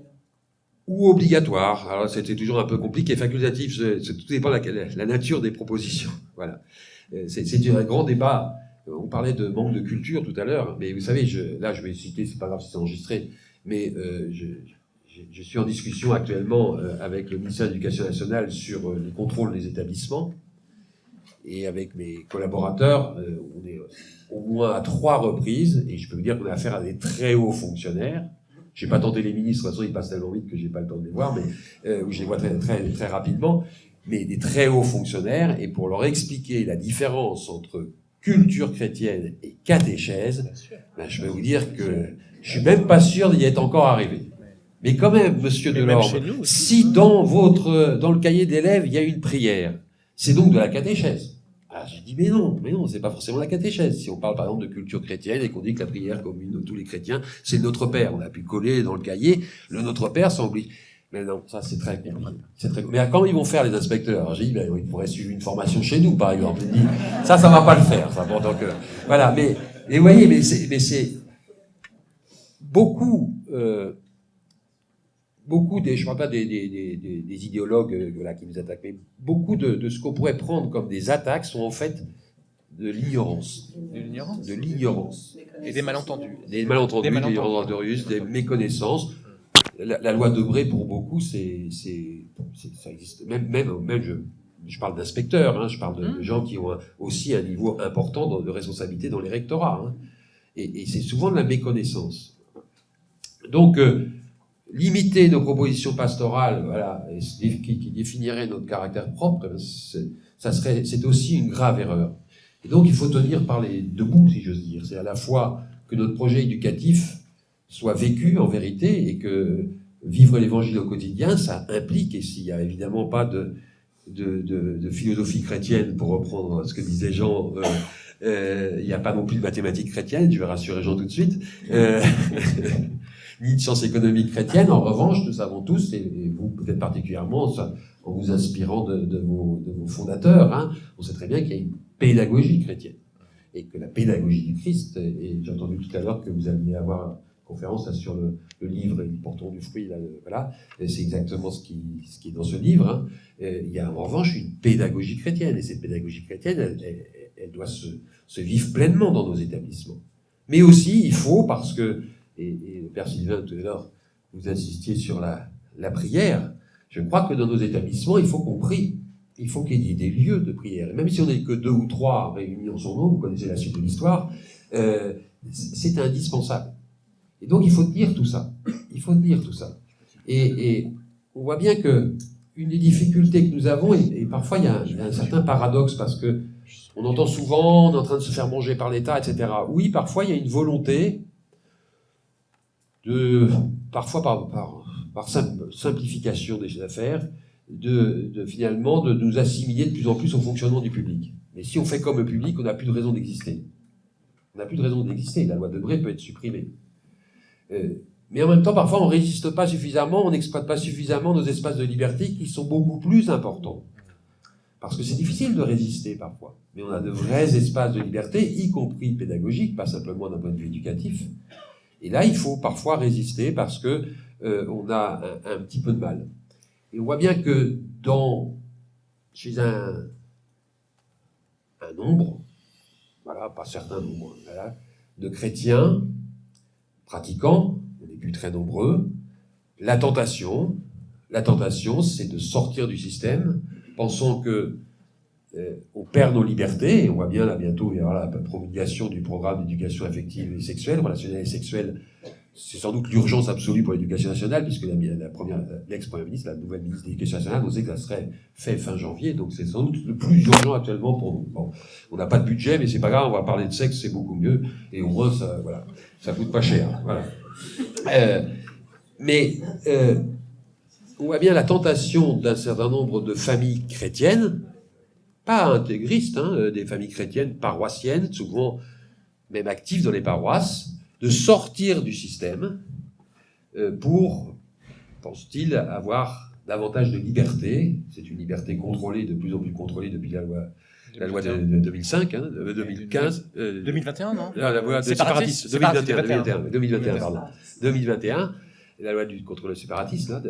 Ou obligatoire. Alors c'était toujours un peu compliqué. Facultatif, tout dépend de la nature des propositions. Voilà. C'est un grand débat. On parlait de manque de culture tout à l'heure, mais vous savez, là je vais citer, c'est pas grave si c'est enregistré, mais je suis en discussion actuellement avec le ministère de l'Éducation nationale sur les contrôles des établissements, et avec mes collaborateurs, on est au moins à 3 reprises, et je peux vous dire qu'on a affaire à des très hauts fonctionnaires. Je n'ai pas tenté les ministres, de toute façon ils passent tellement vite que je n'ai pas le temps de les voir, mais je les vois très, très, très rapidement, mais des très hauts fonctionnaires, et pour leur expliquer la différence entre culture chrétienne et catéchèse, je vais vous dire que je suis même pas sûr d'y être encore arrivé. Mais quand même, monsieur Delorme, si dans le cahier d'élèves, il y a une prière, c'est donc de la catéchèse. Ah, j'ai dit, mais non, c'est pas forcément la catéchèse. Si on parle par exemple de culture chrétienne et qu'on dit que la prière commune de tous les chrétiens, c'est le Notre Père. On a pu coller dans le cahier, le Notre Père sans oublier. Mais non, ça c'est très compliqué. Mais quand ils vont faire les inspecteurs, alors, j'ai dit, ils pourraient suivre une formation chez nous, par exemple. J'ai dit, ça va pas le faire, ça. Bon, donc, voilà, mais vous voyez, mais c'est beaucoup je ne parle pas des idéologues là, qui nous attaquent, mais beaucoup de ce qu'on pourrait prendre comme des attaques sont en fait de l'ignorance. De l'ignorance. Et des malentendus. Des malentendus, des méconnaissances. La loi Debré, pour beaucoup, ça existe. Même je parle d'inspecteurs, je parle de gens qui ont aussi un niveau important de responsabilité dans les rectorats. Et c'est souvent de la méconnaissance. Donc, limiter nos propositions pastorales, voilà, qui définirait notre caractère propre, c'est aussi une grave erreur. Et donc, il faut tenir par les deux bouts, si j'ose dire. C'est à la fois que notre projet éducatif soit vécu en vérité et que vivre l'évangile au quotidien, ça implique, et s'il n'y a évidemment pas de philosophie chrétienne, pour reprendre ce que disait Jean, il n'y a pas non plus de mathématiques chrétiennes, je vais rassurer Jean tout de suite, ni de sciences économiques chrétiennes. En revanche, nous savons tous, et vous peut-être particulièrement, en vous inspirant de vos fondateurs, hein, on sait très bien qu'il y a une pédagogie chrétienne, et que la pédagogie du Christ, et j'ai entendu tout à l'heure que vous alliez avoir une conférence là, sur le livre « Portons du fruit », là, voilà, et c'est exactement ce qui est dans ce livre, hein. Il y a en revanche une pédagogie chrétienne, et cette pédagogie chrétienne, elle doit se vivre pleinement dans nos établissements. Mais aussi, il faut, parce que, et le Père Sylvain, tout à l'heure, vous insistiez sur la prière, je crois que dans nos établissements, il faut qu'on prie. Il faut qu'il y ait des lieux de prière. Et même si on n'est que 2 ou 3 réunis en son nom, vous connaissez la suite de l'histoire, c'est indispensable. Et donc, il faut tenir tout ça. Il faut tenir tout ça. Et on voit bien que une des difficultés que nous avons, et parfois il y a un certain paradoxe, parce que on entend souvent, on est en train de se faire manger par l'État, etc. Oui, parfois il y a une volonté parfois par simplification des affaires, finalement de nous assimiler de plus en plus au fonctionnement du public. Mais si on fait comme le public, on n'a plus de raison d'exister. On n'a plus de raison d'exister. La loi de Debré peut être supprimée. Mais en même temps, parfois, on ne résiste pas suffisamment, on n'exploite pas suffisamment nos espaces de liberté qui sont beaucoup plus importants. Parce que c'est difficile de résister parfois. Mais on a de vrais espaces de liberté, y compris pédagogiques, pas simplement d'un point de vue éducatif. Et là, il faut parfois résister parce que on a un petit peu de mal. Et on voit bien que chez un nombre, voilà, pas certain nombre, voilà, de chrétiens pratiquants, on n'est plus très nombreux, la tentation, c'est de sortir du système, pensant que on perd nos libertés, et on voit bien là bientôt, il y aura la promulgation du programme d'éducation affective et sexuelle, relationnelle et sexuelle. C'est sans doute l'urgence absolue pour l'éducation nationale, puisque l'ex-première ministre, la nouvelle ministre de l'Éducation nationale, nous dit que ça serait fait fin janvier, donc c'est sans doute le plus urgent actuellement pour nous. Bon, on n'a pas de budget, mais c'est pas grave, on va parler de sexe, c'est beaucoup mieux, et au moins ça, voilà, ça coûte pas cher. Voilà. On voit bien la tentation d'un certain nombre de familles chrétiennes, pas intégristes, hein, des familles chrétiennes paroissiennes, souvent même actives dans les paroisses, de sortir du système pour, pense-t-il, avoir davantage de liberté. C'est une liberté contrôlée, de plus en plus contrôlée depuis la loi de 2005, hein, 2015. 2021, non? La loi de séparatiste. 2021, pardon. 2021, la loi contre le séparatisme. Là,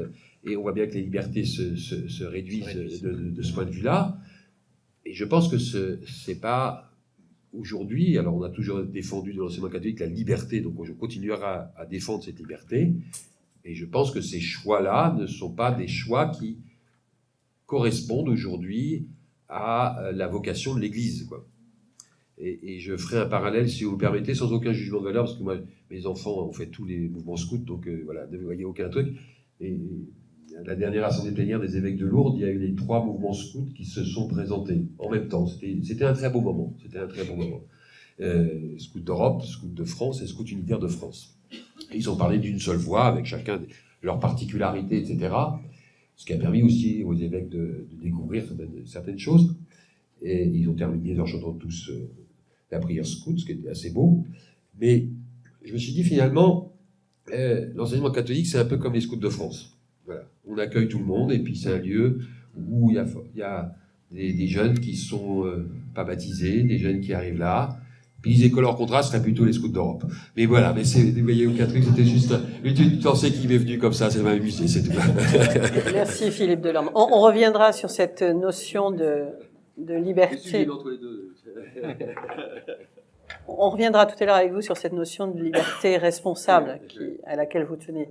et on voit bien que les libertés se réduisent de ce point de vue-là. Et je pense que c'est pas... Aujourd'hui, alors on a toujours défendu dans l'enseignement catholique la liberté, donc je continuerai à défendre cette liberté, et je pense que ces choix-là ne sont pas des choix qui correspondent aujourd'hui à la vocation de l'Église, quoi. Et je ferai un parallèle, si vous me permettez, sans aucun jugement de valeur, parce que moi, mes enfants ont fait tous les mouvements scouts, donc voilà, ne voyez aucun truc. Et la dernière assemblée plénière des évêques de Lourdes, il y a eu les 3 mouvements scouts qui se sont présentés en même temps. C'était un très beau moment. Scouts d'Europe, Scouts de France et Scouts unitaires de France. Et ils ont parlé d'une seule voix, avec chacun leurs particularités, etc. Ce qui a permis aussi aux évêques de découvrir certaines choses. Et ils ont terminé en chantant tous la prière scout, ce qui était assez beau. Mais je me suis dit finalement, l'enseignement catholique, c'est un peu comme les Scouts de France. Voilà. On accueille tout le monde, et puis c'est un lieu où il y a des jeunes qui sont pas baptisés, des jeunes qui arrivent là. Puis les écoles hors contrat seraient plutôt les Scouts d'Europe. Mais voilà, mais vous voyez aucun truc, c'était juste une pensée qui m'est venue comme ça m'a amusé, c'est tout. Merci Philippe Delorme. On reviendra sur cette notion de liberté. On reviendra tout à l'heure avec vous sur cette notion de liberté responsable à laquelle vous tenez.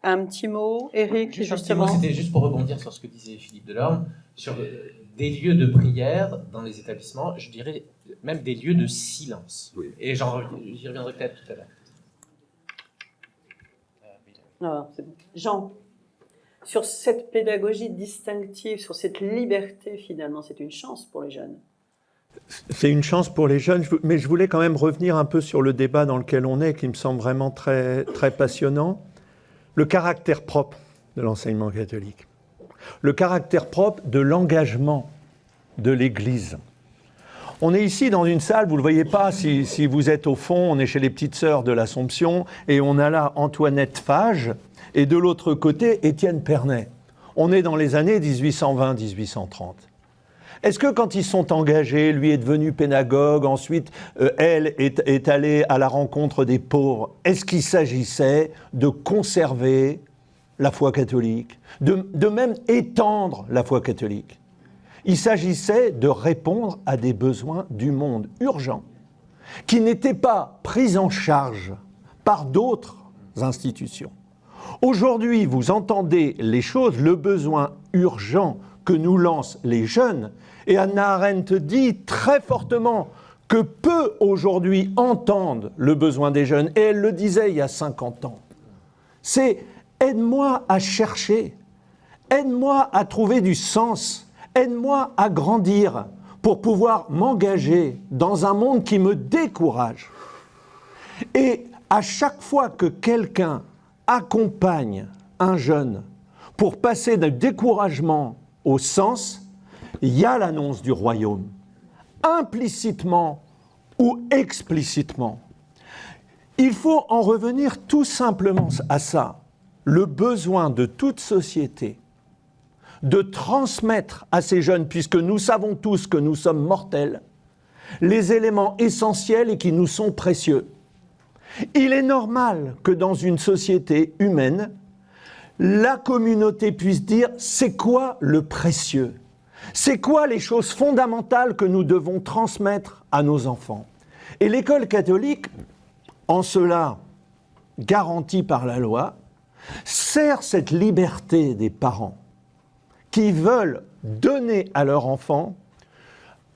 Un petit mot, Éric, justement. C'était juste pour rebondir sur ce que disait Philippe Delorme, sur des lieux de prière dans les établissements, je dirais même des lieux de silence. Oui. Et j'y reviendrai peut-être tout à l'heure. Non, c'est bon. Jean, sur cette pédagogie distinctive, sur cette liberté, finalement, c'est une chance pour les jeunes. C'est une chance pour les jeunes, mais je voulais quand même revenir un peu sur le débat dans lequel on est, qui me semble vraiment très, très passionnant. Le caractère propre de l'enseignement catholique. Le caractère propre de l'engagement de l'Église. On est ici dans une salle, vous ne le voyez pas, si vous êtes au fond, on est chez les petites sœurs de l'Assomption, et on a là Antoinette Fage, et de l'autre côté, Étienne Pernet. On est dans les années 1820-1830. Est-ce que quand ils sont engagés, lui est devenu pédagogue, ensuite elle est allée à la rencontre des pauvres, est-ce qu'il s'agissait de conserver la foi catholique, de même étendre la foi catholique? Il s'agissait de répondre à des besoins du monde urgents, qui n'étaient pas pris en charge par d'autres institutions. Aujourd'hui, vous entendez les choses, le besoin urgent que nous lancent les jeunes, et Hannah Arendt dit très fortement que peu aujourd'hui entendent le besoin des jeunes, et elle le disait il y a 50 ans. C'est « aide-moi à chercher, aide-moi à trouver du sens, aide-moi à grandir pour pouvoir m'engager dans un monde qui me décourage. » Et à chaque fois que quelqu'un accompagne un jeune pour passer du découragement au sens, il y a l'annonce du royaume, implicitement ou explicitement. Il faut en revenir tout simplement à ça, le besoin de toute société de transmettre à ces jeunes, puisque nous savons tous que nous sommes mortels, les éléments essentiels et qui nous sont précieux. Il est normal que dans une société humaine, la communauté puisse dire « c'est quoi le précieux ?» C'est quoi les choses fondamentales que nous devons transmettre à nos enfants? Et l'école catholique, en cela garantie par la loi, sert cette liberté des parents qui veulent donner à leur enfant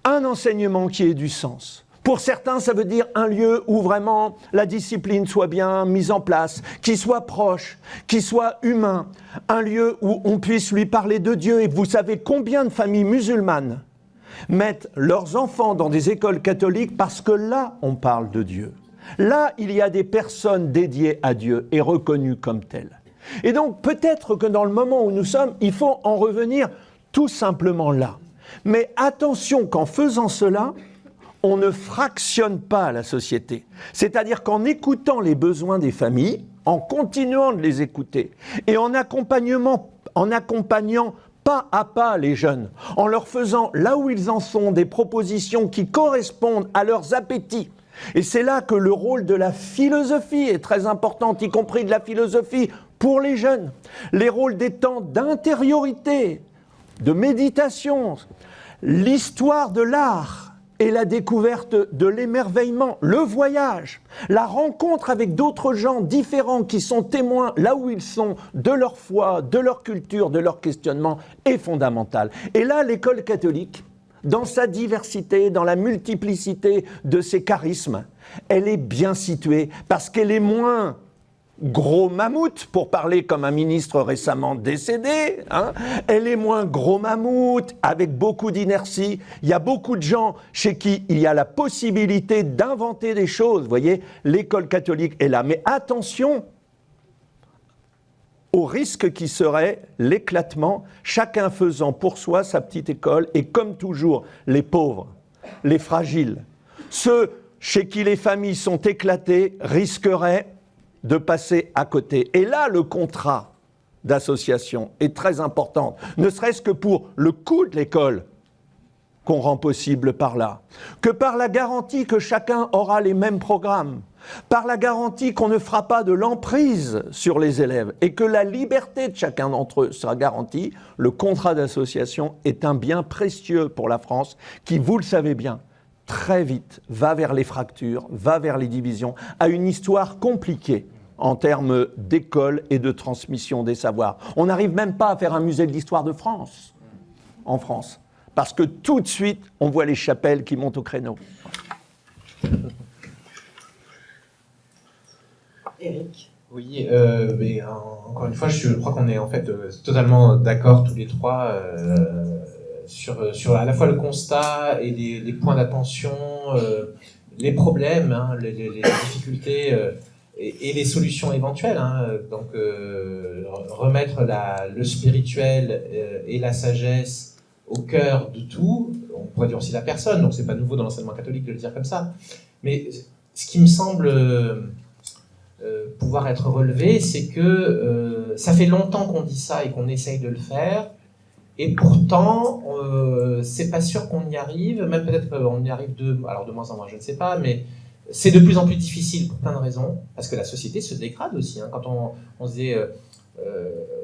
un enseignement qui ait du sens. Pour certains, ça veut dire un lieu où vraiment la discipline soit bien mise en place, qui soit proche, qui soit humain, un lieu où on puisse lui parler de Dieu. Et vous savez combien de familles musulmanes mettent leurs enfants dans des écoles catholiques parce que là, on parle de Dieu. Là, il y a des personnes dédiées à Dieu et reconnues comme telles. Et donc, peut-être que dans le moment où nous sommes, il faut en revenir tout simplement là. Mais attention qu'en faisant cela, on ne fractionne pas la société. C'est-à-dire qu'en écoutant les besoins des familles, en continuant de les écouter, et en accompagnant pas à pas les jeunes, en leur faisant, là où ils en sont, des propositions qui correspondent à leurs appétits. Et c'est là que le rôle de la philosophie est très important, y compris de la philosophie pour les jeunes. Les rôles des temps d'intériorité, de méditation, l'histoire de l'art, et la découverte de l'émerveillement, le voyage, la rencontre avec d'autres gens différents qui sont témoins là où ils sont de leur foi, de leur culture, de leur questionnement est fondamentale. Et là, l'école catholique, dans sa diversité, dans la multiplicité de ses charismes, elle est bien située parce qu'elle est moins gros mammouth, pour parler comme un ministre récemment décédé, elle est moins gros mammouth, avec beaucoup d'inertie. Il y a beaucoup de gens chez qui il y a la possibilité d'inventer des choses. Vous voyez, l'école catholique est là. Mais attention au risque qui serait l'éclatement, chacun faisant pour soi sa petite école, et comme toujours, les pauvres, les fragiles, ceux chez qui les familles sont éclatées risqueraient de passer à côté. Et là, le contrat d'association est très important, ne serait-ce que pour le coût de l'école qu'on rend possible par là, que par la garantie que chacun aura les mêmes programmes, par la garantie qu'on ne fera pas de l'emprise sur les élèves et que la liberté de chacun d'entre eux sera garantie. Le contrat d'association est un bien précieux pour la France qui, vous le savez bien, très vite va vers les fractures, va vers les divisions, a une histoire compliquée en termes d'école et de transmission des savoirs. On n'arrive même pas à faire un musée de l'histoire de France, en France, parce que tout de suite, on voit les chapelles qui montent au créneau. Éric. Oui, mais encore une fois, je crois qu'on est en fait totalement d'accord tous les trois sur à la fois le constat et les points d'attention, les problèmes, hein, les difficultés et les solutions éventuelles. Hein. Donc, remettre le spirituel et la sagesse au cœur de tout. On pourrait dire aussi la personne, donc c'est pas nouveau dans l'enseignement catholique de le dire comme ça. Mais ce qui me semble pouvoir être relevé, c'est que ça fait longtemps qu'on dit ça et qu'on essaye de le faire, et pourtant, c'est pas sûr qu'on y arrive, même peut-être qu'on y arrive de moins en moins, je ne sais pas, mais c'est de plus en plus difficile pour plein de raisons, parce que la société se dégrade aussi. Hein. Quand on se dit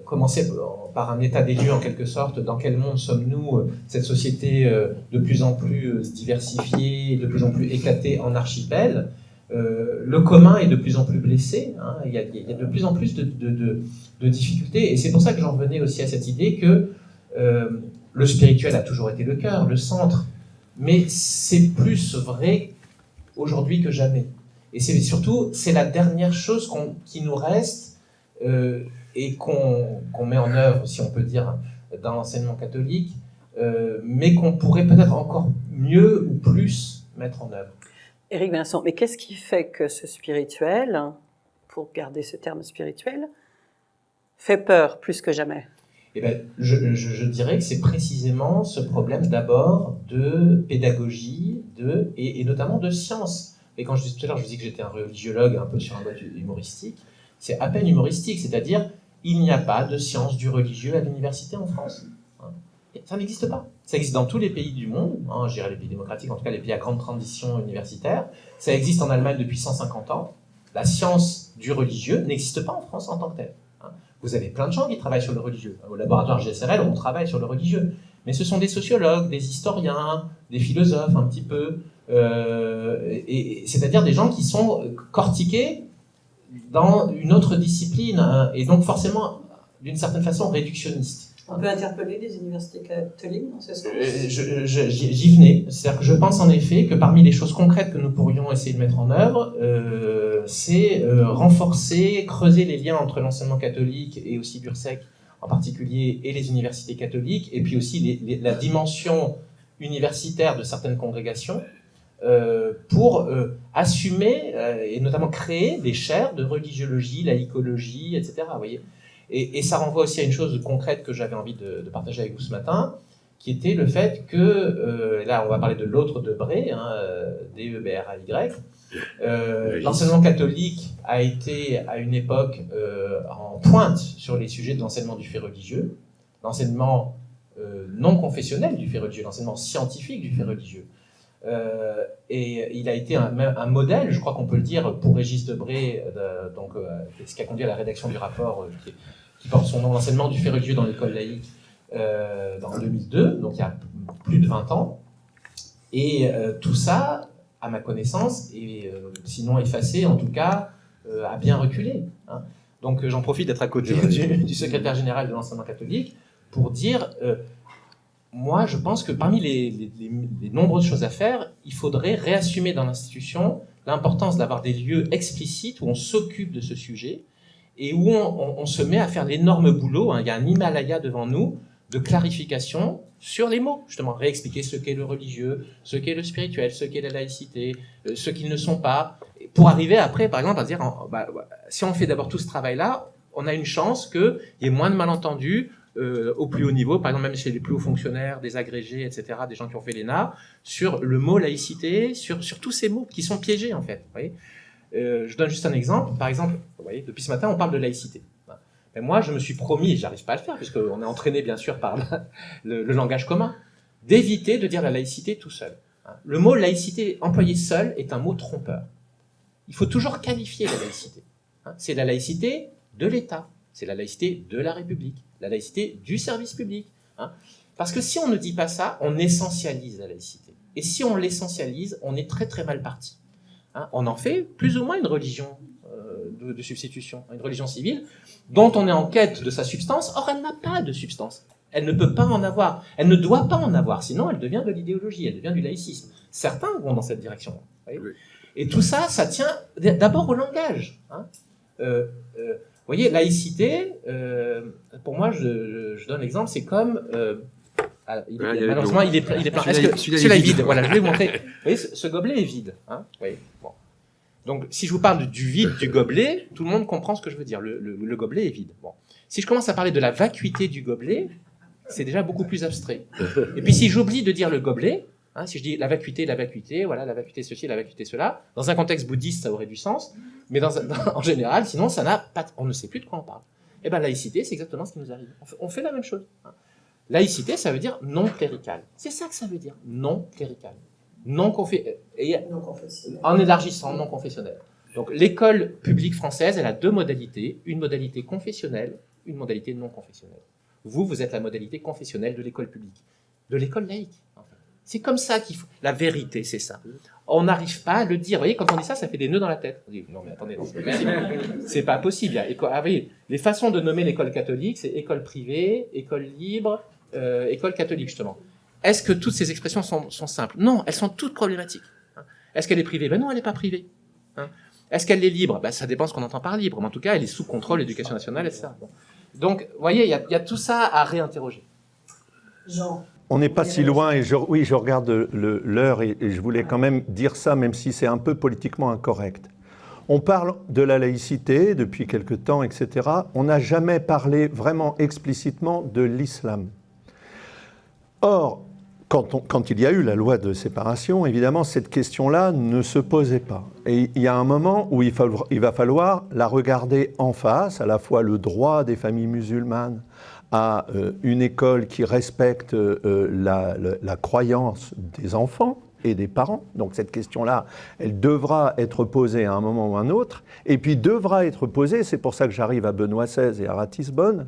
commencer par un état des lieux en quelque sorte, dans quel monde sommes-nous, cette société de plus en plus diversifiée, de plus en plus éclatée en archipel, le commun est de plus en plus blessé, hein. Il y a de plus en plus de difficultés, et c'est pour ça que j'en venais aussi à cette idée que le spirituel a toujours été le cœur, le centre, mais c'est plus vrai aujourd'hui que jamais. Et c'est la dernière chose qui nous reste et qu'on met en œuvre, si on peut dire, dans l'enseignement catholique, mais qu'on pourrait peut-être encore mieux ou plus mettre en œuvre. Éric Vincent, mais qu'est-ce qui fait que ce spirituel, pour garder ce terme spirituel, fait peur plus que jamais ? Eh bien, je dirais que c'est précisément ce problème d'abord de pédagogie et notamment de science. Et quand je disais tout à l'heure, je disais que j'étais un religiologue un peu sur un mode humoristique, c'est à peine humoristique, c'est-à-dire il n'y a pas de science du religieux à l'université en France. Ça n'existe pas. Ça existe dans tous les pays du monde, hein, je dirais les pays démocratiques, en tout cas les pays à grande tradition universitaire. Ça existe en Allemagne depuis 150 ans. La science du religieux n'existe pas en France en tant que telle. Vous avez plein de gens qui travaillent sur le religieux. Au laboratoire GSRL, on travaille sur le religieux. Mais ce sont des sociologues, des historiens, des philosophes un petit peu, c'est-à-dire des gens qui sont cortiqués dans une autre discipline, hein, et donc forcément, d'une certaine façon, réductionnistes. On peut interpeller les universités catholiques dans ce sens ? J'y venais. C'est-à-dire que je pense en effet que parmi les choses concrètes que nous pourrions essayer de mettre en œuvre, c'est renforcer, creuser les liens entre l'enseignement catholique et aussi Bursec en particulier, et les universités catholiques, et puis aussi la dimension universitaire de certaines congrégations, pour assumer et notamment créer des chaires de religiologie, laïcologie, etc. Vous voyez ? Et ça renvoie aussi à une chose concrète que j'avais envie de partager avec vous ce matin, qui était le fait que, là on va parler de l'autre Debré, hein, D-E-B-R-A-Y, l'enseignement catholique a été à une époque en pointe sur les sujets de l'enseignement du fait religieux, l'enseignement non confessionnel du fait religieux, l'enseignement scientifique du fait religieux. Et il a été un modèle, je crois qu'on peut le dire, pour Régis Debré, ce qui a conduit à la rédaction du rapport qui porte son nom, l'enseignement du fait religieux dans l'école laïque, en 2002, donc il y a plus de 20 ans. Et tout ça, à ma connaissance, et sinon effacé, en tout cas, a bien reculé. Hein. Donc j'en profite d'être à côté du secrétaire général de l'enseignement catholique pour dire... moi, je pense que parmi les nombreuses choses à faire, il faudrait réassumer dans l'institution l'importance d'avoir des lieux explicites où on s'occupe de ce sujet et où on se met à faire l'énorme boulot. Hein. Il y a un Himalaya devant nous de clarification sur les mots, justement, réexpliquer ce qu'est le religieux, ce qu'est le spirituel, ce qu'est la laïcité, ce qu'ils ne sont pas, pour arriver après, par exemple, à dire, si on fait d'abord tout ce travail-là, on a une chance qu'il y ait moins de malentendus, au plus haut niveau, par exemple même chez les plus hauts fonctionnaires, des agrégés, etc., des gens qui ont fait l'ENA, sur le mot laïcité, sur tous ces mots qui sont piégés en fait. Vous voyez, je donne juste un exemple. Par exemple, vous voyez, depuis ce matin, on parle de laïcité. Mais moi, je me suis promis, et j'arrive pas à le faire, puisqu'on est entraîné bien sûr par le langage commun, d'éviter de dire la laïcité tout seul. Le mot laïcité employé seul est un mot trompeur. Il faut toujours qualifier la laïcité. C'est la laïcité de l'État, c'est la laïcité de la République, la laïcité du service public. Parce que si on ne dit pas ça, on essentialise la laïcité. Et si on l'essentialise, on est très très mal parti. On en fait plus ou moins une religion de substitution, une religion civile, dont on est en quête de sa substance. Or, elle n'a pas de substance. Elle ne peut pas en avoir. Elle ne doit pas en avoir, sinon elle devient de l'idéologie, elle devient du laïcisme. Certains vont dans cette direction. Oui. Et tout ça, ça tient d'abord au langage. Vous voyez, laïcité, pour moi, je donne l'exemple, c'est comme Malheureusement, il est plein. Celui-là est vide. Voilà, je vais vous montrer. Vous voyez, ce gobelet est vide. Hein, vous voyez, bon. Donc, si je vous parle du vide du gobelet, tout le monde comprend ce que je veux dire. Le gobelet est vide. Bon. Si je commence à parler de la vacuité du gobelet, c'est déjà beaucoup plus abstrait. Et puis, si j'oublie de dire le gobelet, hein, si je dis la vacuité, voilà, la vacuité ceci, la vacuité cela, dans un contexte bouddhiste, ça aurait du sens, mais en général, sinon, ça n'a pas. On ne sait plus de quoi on parle. Eh bien, laïcité, c'est exactement ce qui nous arrive. On fait la même chose. Hein. Laïcité, ça veut dire non clérical. C'est ça que ça veut dire, non clérical. En élargissant, non confessionnel. Donc, l'école publique française, elle a deux modalités, une modalité confessionnelle, une modalité non confessionnelle. Vous êtes la modalité confessionnelle de l'école publique, de l'école laïque. En fait. C'est comme ça qu'il faut. La vérité, c'est ça. On n'arrive pas à le dire. Vous voyez, quand on dit ça, ça fait des nœuds dans la tête. On dit, non, mais attendez, c'est pas possible. Les façons de nommer l'école catholique, c'est école privée, école libre, école catholique, justement. Est-ce que toutes ces expressions sont simples? Non, elles sont toutes problématiques. Est-ce qu'elle est privée? Ben non, elle n'est pas privée. Est-ce qu'elle est libre? Ben, ça dépend ce qu'on entend par libre. Mais en tout cas, elle est sous contrôle de l'éducation nationale, etc. Donc, vous voyez, il y a tout ça à réinterroger. Jean. On n'est pas si loin, et je regarde l'heure, et je voulais quand même dire ça, même si c'est un peu politiquement incorrect. On parle de la laïcité depuis quelque temps, etc. On n'a jamais parlé vraiment explicitement de l'islam. Or, quand il y a eu la loi de séparation, évidemment, cette question-là ne se posait pas. Et il y a un moment où il va falloir la regarder en face, à la fois le droit des familles musulmanes à une école qui respecte la croyance des enfants et des parents. Donc cette question-là, elle devra être posée à un moment ou à un autre, et puis devra être posée, c'est pour ça que j'arrive à Benoît XVI et à Ratisbonne,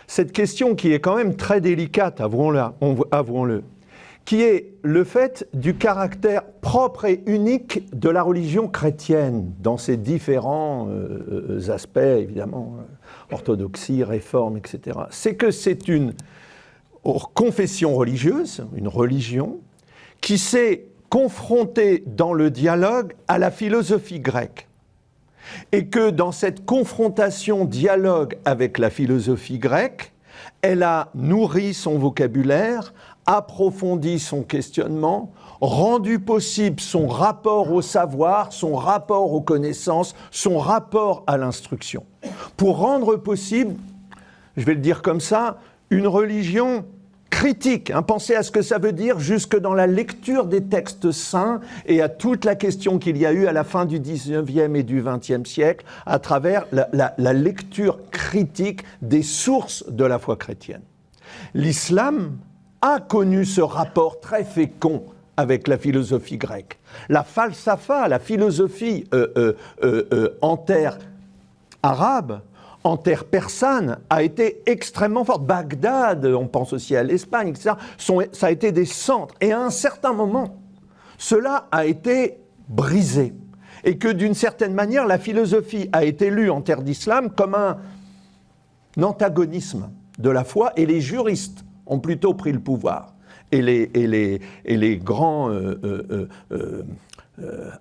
cette question qui est quand même très délicate, avouons-le, qui est le fait du caractère propre et unique de la religion chrétienne, dans ses différents aspects, évidemment, orthodoxie, réforme, etc. C'est que c'est une confession religieuse, une religion, qui s'est confrontée dans le dialogue à la philosophie grecque. Et que dans cette confrontation, dialogue avec la philosophie grecque, elle a nourri son vocabulaire, approfondi son questionnement, rendu possible son rapport au savoir, son rapport aux connaissances, son rapport à l'instruction. Pour rendre possible, je vais le dire comme ça, une religion critique. Pensez à ce que ça veut dire jusque dans la lecture des textes saints et à toute la question qu'il y a eu à la fin du 19e et du 20e siècle à travers la lecture critique des sources de la foi chrétienne. L'islam a connu ce rapport très fécond avec la philosophie grecque. La falsafa, la philosophie en terre arabe, en terre persane, a été extrêmement forte. Bagdad, on pense aussi à l'Espagne, etc. Ça a été des centres. Et à un certain moment, cela a été brisé. Et que d'une certaine manière, la philosophie a été lue en terre d'islam comme un antagonisme de la foi, et les juristes ont plutôt pris le pouvoir. Et les grands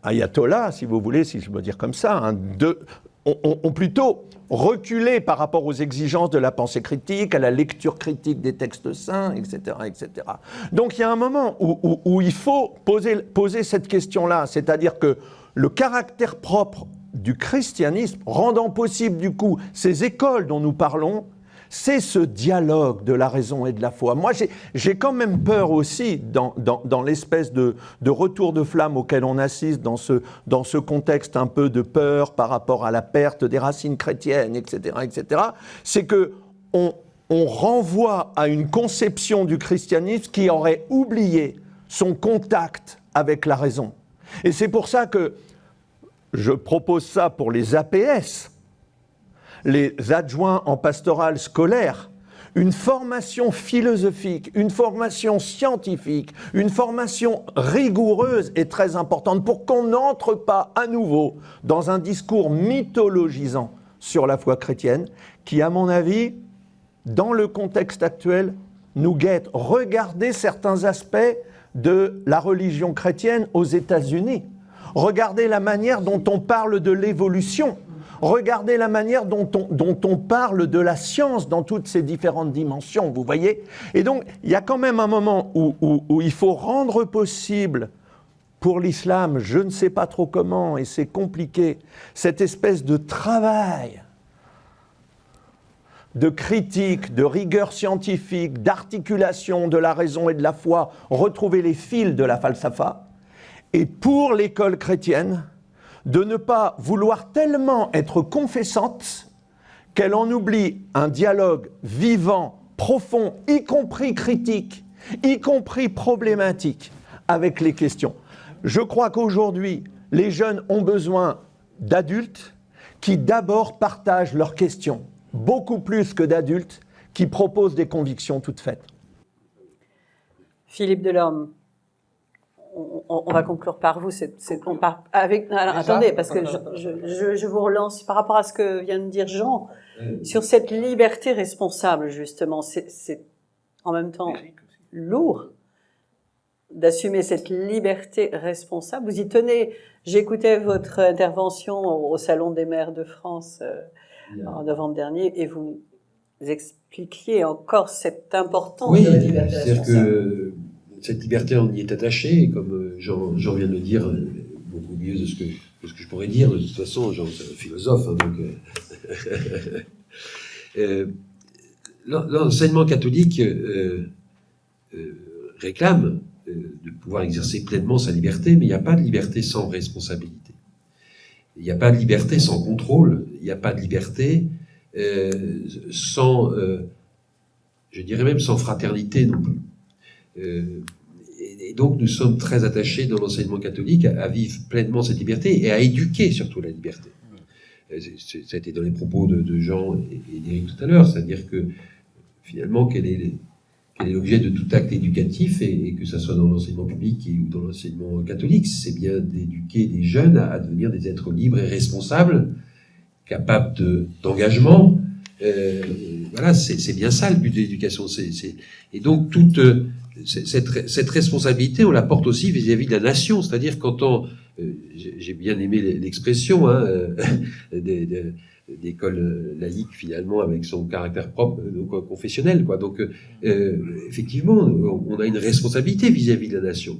ayatollahs, si vous voulez, si je peux dire comme ça, ont plutôt reculé par rapport aux exigences de la pensée critique, à la lecture critique des textes saints, etc., etc. Donc il y a un moment où il faut poser cette question-là, c'est-à-dire que le caractère propre du christianisme, rendant possible du coup ces écoles dont nous parlons, c'est ce dialogue de la raison et de la foi. Moi, j'ai quand même peur aussi, dans l'espèce de retour de flamme auquel on assiste, dans ce contexte un peu de peur par rapport à la perte des racines chrétiennes, etc., etc., c'est qu'on renvoie à une conception du christianisme qui aurait oublié son contact avec la raison. Et c'est pour ça que je propose ça pour les APS, les adjoints en pastoral scolaire, une formation philosophique, une formation scientifique, une formation rigoureuse est très importante pour qu'on n'entre pas à nouveau dans un discours mythologisant sur la foi chrétienne qui, à mon avis, dans le contexte actuel, nous guette. Regardez certains aspects de la religion chrétienne aux États-Unis. Regardez la manière dont on parle de l'évolution. Regardez la manière dont on parle de la science dans toutes ses différentes dimensions, vous voyez? Et donc, il y a quand même un moment où il faut rendre possible pour l'islam, je ne sais pas trop comment, et c'est compliqué, cette espèce de travail, de critique, de rigueur scientifique, d'articulation de la raison et de la foi, retrouver les fils de la falsafa, et pour l'école chrétienne, de ne pas vouloir tellement être confessante qu'elle en oublie un dialogue vivant, profond, y compris critique, y compris problématique, avec les questions. Je crois qu'aujourd'hui, les jeunes ont besoin d'adultes qui d'abord partagent leurs questions, beaucoup plus que d'adultes qui proposent des convictions toutes faites. Philippe Delorme, on va conclure par vous. Alors, attendez, parce que je vous relance par rapport à ce que vient de dire Jean, sur cette liberté responsable, justement. C'est en même temps lourd d'assumer cette liberté responsable. Vous y tenez. J'écoutais votre intervention au Salon des maires de France en novembre dernier, et vous expliquiez encore cette importance de la liberté responsable. C'est-à-dire que cette liberté, on y est attaché, comme Jean vient de le dire, beaucoup mieux de ce que je pourrais dire. De toute façon, Jean, c'est un philosophe, hein, donc... l'enseignement catholique réclame de pouvoir exercer pleinement sa liberté, mais il n'y a pas de liberté sans responsabilité. Il n'y a pas de liberté sans contrôle, il n'y a pas de liberté sans, je dirais même sans fraternité non plus. Et donc nous sommes très attachés dans l'enseignement catholique à vivre pleinement cette liberté et à éduquer surtout la liberté. Ça a été dans les propos de Jean et d'Éric tout à l'heure, c'est-à-dire que finalement quel est l'objet de tout acte éducatif, et que ça soit dans l'enseignement public ou dans l'enseignement catholique, c'est bien d'éduquer des jeunes à devenir des êtres libres et responsables, capables d'engagement. Voilà, c'est bien ça le but de l'éducation. Et donc toute cette responsabilité, on la porte aussi vis-à-vis de la nation, c'est-à-dire quand j'ai bien aimé l'expression d'école laïque finalement avec son caractère propre, donc confessionnel, quoi. Donc effectivement, on a une responsabilité vis-à-vis de la nation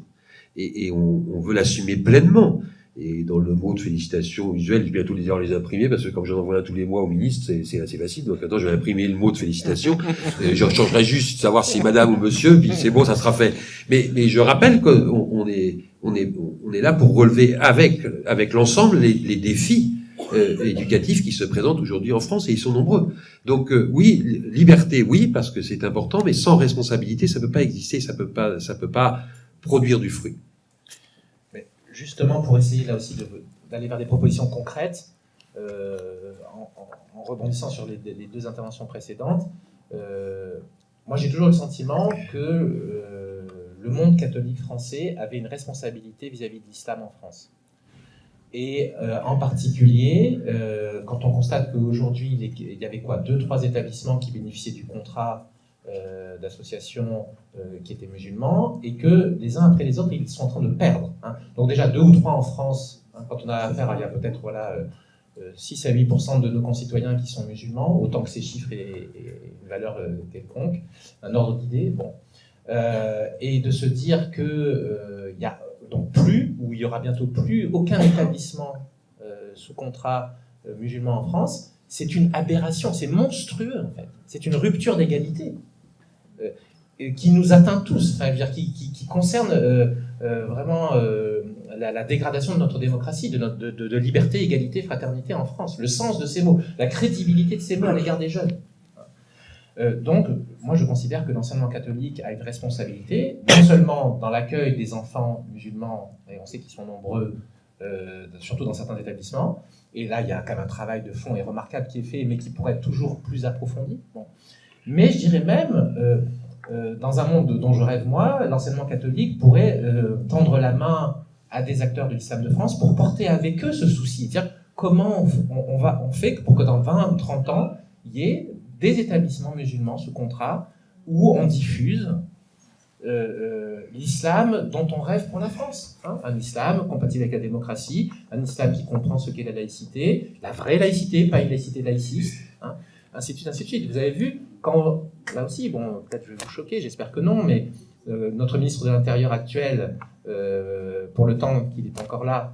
et on veut l'assumer pleinement. Et dans le mot de félicitations usuel, je vais bientôt les imprimer parce que comme j'en envoie un tous les mois au ministre, c'est assez facile. Donc maintenant, je vais imprimer le mot de félicitations. Je changerai juste savoir si madame ou monsieur, puis c'est bon, ça sera fait. Mais je rappelle qu'on est là pour relever avec l'ensemble les défis éducatifs qui se présentent aujourd'hui en France, et ils sont nombreux. Donc oui, liberté, oui, parce que c'est important, mais sans responsabilité, ça peut pas exister, ça peut pas produire du fruit. Justement, pour essayer là aussi d'aller vers des propositions concrètes, en rebondissant sur les deux interventions précédentes, moi j'ai toujours le sentiment que le monde catholique français avait une responsabilité vis-à-vis de l'islam en France. Et en particulier, quand on constate qu'aujourd'hui il y avait 2-3 établissements qui bénéficiaient du contrat d'associations qui étaient musulmans, et que les uns après les autres ils sont en train de perdre, hein. Donc déjà 2 ou 3 en France, hein, quand on a affaire, il y a peut-être 6 à 8% de nos concitoyens qui sont musulmans, autant que ces chiffres aient une valeur quelconque, un ordre d'idée, bon. Et de se dire que il y a donc plus, ou il y aura bientôt plus aucun établissement sous contrat musulman en France, c'est une aberration, c'est monstrueux en fait, c'est une rupture d'égalité qui nous atteint tous, enfin, qui concerne vraiment la dégradation de notre démocratie, de liberté, égalité, fraternité en France, le sens de ces mots, la crédibilité de ces mots à l'égard des jeunes. Donc, moi je considère que l'enseignement catholique a une responsabilité, non seulement dans l'accueil des enfants musulmans, et on sait qu'ils sont nombreux, surtout dans certains établissements, et là il y a quand même un travail de fond et remarquable qui est fait, mais qui pourrait être toujours plus approfondi. Bon. Mais je dirais même, dans un monde dont je rêve moi, l'enseignement catholique pourrait tendre la main à des acteurs de l'islam de France pour porter avec eux ce souci, dire comment on fait pour que dans 20 ou 30 ans, il y ait des établissements musulmans sous contrat où on diffuse l'islam dont on rêve pour la France. Hein, un islam compatible avec la démocratie, un islam qui comprend ce qu'est la laïcité, la vraie laïcité, pas une laïcité laïciste, hein, ainsi de suite, ainsi de suite. Vous avez vu, quand, là aussi, bon, peut-être je vais vous choquer, j'espère que non, mais notre ministre de l'Intérieur actuel, pour le temps qu'il est encore là,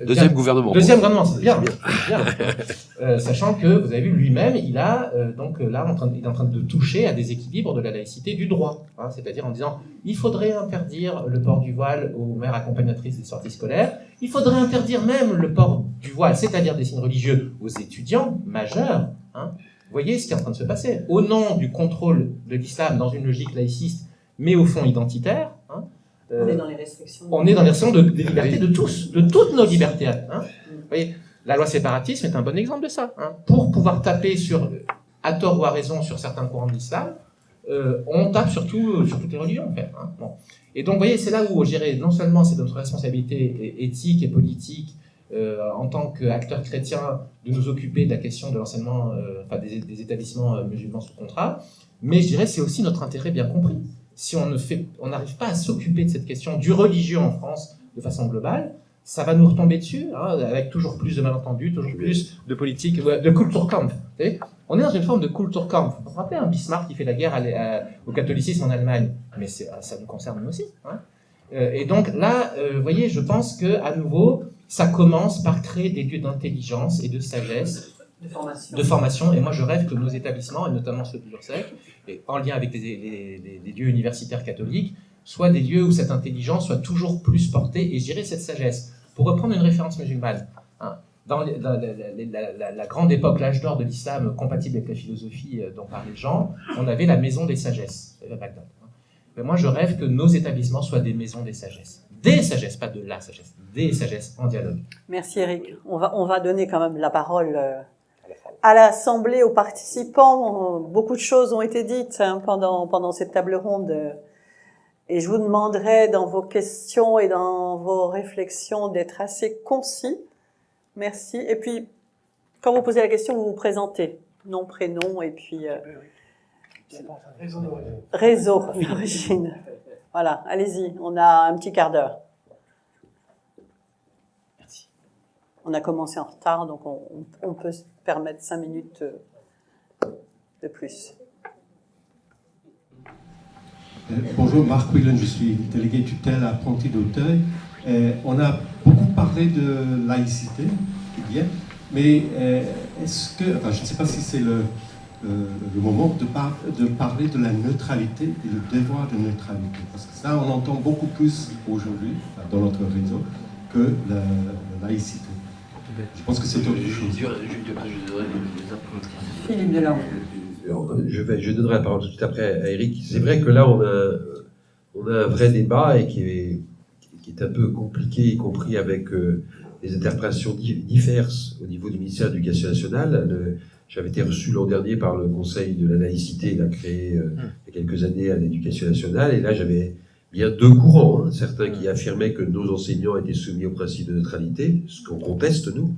deuxième gouvernement. Deuxième gouvernement, c'est bien. Sachant que, vous avez vu, lui-même, il a donc là, il est en train de toucher à des équilibres de la laïcité du droit. Hein, c'est-à-dire en disant, il faudrait interdire le port du voile aux mères accompagnatrices des sorties scolaires, il faudrait interdire même le port du voile, c'est-à-dire des signes religieux, aux étudiants majeurs. Hein. Vous voyez ce qui est en train de se passer. Au nom du contrôle de l'islam dans une logique laïciste, mais au fond identitaire, hein, on est dans les restrictions. On est dans les restrictions des libertés de tous, de toutes nos libertés. Hein. Vous voyez, la loi séparatisme est un bon exemple de ça. Hein. Pour pouvoir taper à tort ou à raison sur certains courants de l'islam, on tape sur toutes les religions en fait. Hein. Bon. Et donc, vous voyez, c'est là où, je dirais, non seulement c'est notre responsabilité éthique et politique en tant qu'acteurs chrétiens de nous occuper de la question de l'enseignement, des établissements musulmans sous contrat, mais je dirais c'est aussi notre intérêt bien compris. Si on n'arrive pas à s'occuper de cette question du religieux en France de façon globale, ça va nous retomber dessus, hein, avec toujours plus de malentendus, toujours plus de politique, de Kulturkampf. Vous savez, on est dans une forme de Kulturkampf. Vous vous rappelez un Bismarck qui fait la guerre au catholicisme en Allemagne, mais ça nous concerne nous aussi. Hein. Et donc là, vous voyez, je pense qu'à nouveau, ça commence par créer des lieux d'intelligence et de sagesse, de formation. Et moi, je rêve que nos établissements, et notamment ceux de l'URSSEC, et en lien avec des lieux universitaires catholiques, soient des lieux où cette intelligence soit toujours plus portée, et je dirais cette sagesse. Pour reprendre une référence musulmane, hein, dans la grande époque, l'âge d'or de l'islam compatible avec la philosophie dont parlait Jean, on avait la maison des sagesses, à Bagdad. Mais moi, je rêve que nos établissements soient des maisons des sagesses. Des sagesses, pas de la sagesse, des sagesses en dialogue. Merci Eric. On va donner quand même la parole à l'Assemblée, aux participants. Beaucoup de choses ont été dites pendant cette table ronde. Et je vous demanderai dans vos questions et dans vos réflexions d'être assez concis. Merci. Et puis, quand vous posez la question, vous vous présentez. Nom, prénom, et puis... Réseau d'origine. Voilà, allez-y, on a un petit quart d'heure. Merci. On a commencé en retard, donc on peut se permettre 5 minutes de plus. Bonjour, Marc Whelan, je suis délégué tutelle à Ponty d'Auteuil. On a beaucoup parlé de laïcité, bien, mais est-ce que, je ne sais pas si c'est le moment de parler de la neutralité et le devoir de neutralité, parce que ça, on entend beaucoup plus aujourd'hui dans notre réseau que la laïcité. Je pense que c'est autre chose. Philippe Delange. Je donnerai la parole tout de suite après à Eric. C'est vrai que là, on a un vrai débat et qui est un peu compliqué, y compris avec des interprétations diverses au niveau du ministère de l'Éducation nationale. J'avais été reçu l'an dernier par le Conseil de la laïcité, il a créé il y a quelques années à l'Éducation nationale, et là j'avais bien deux courants. Hein. Certains qui affirmaient que nos enseignants étaient soumis au principe de neutralité, ce qu'on conteste nous,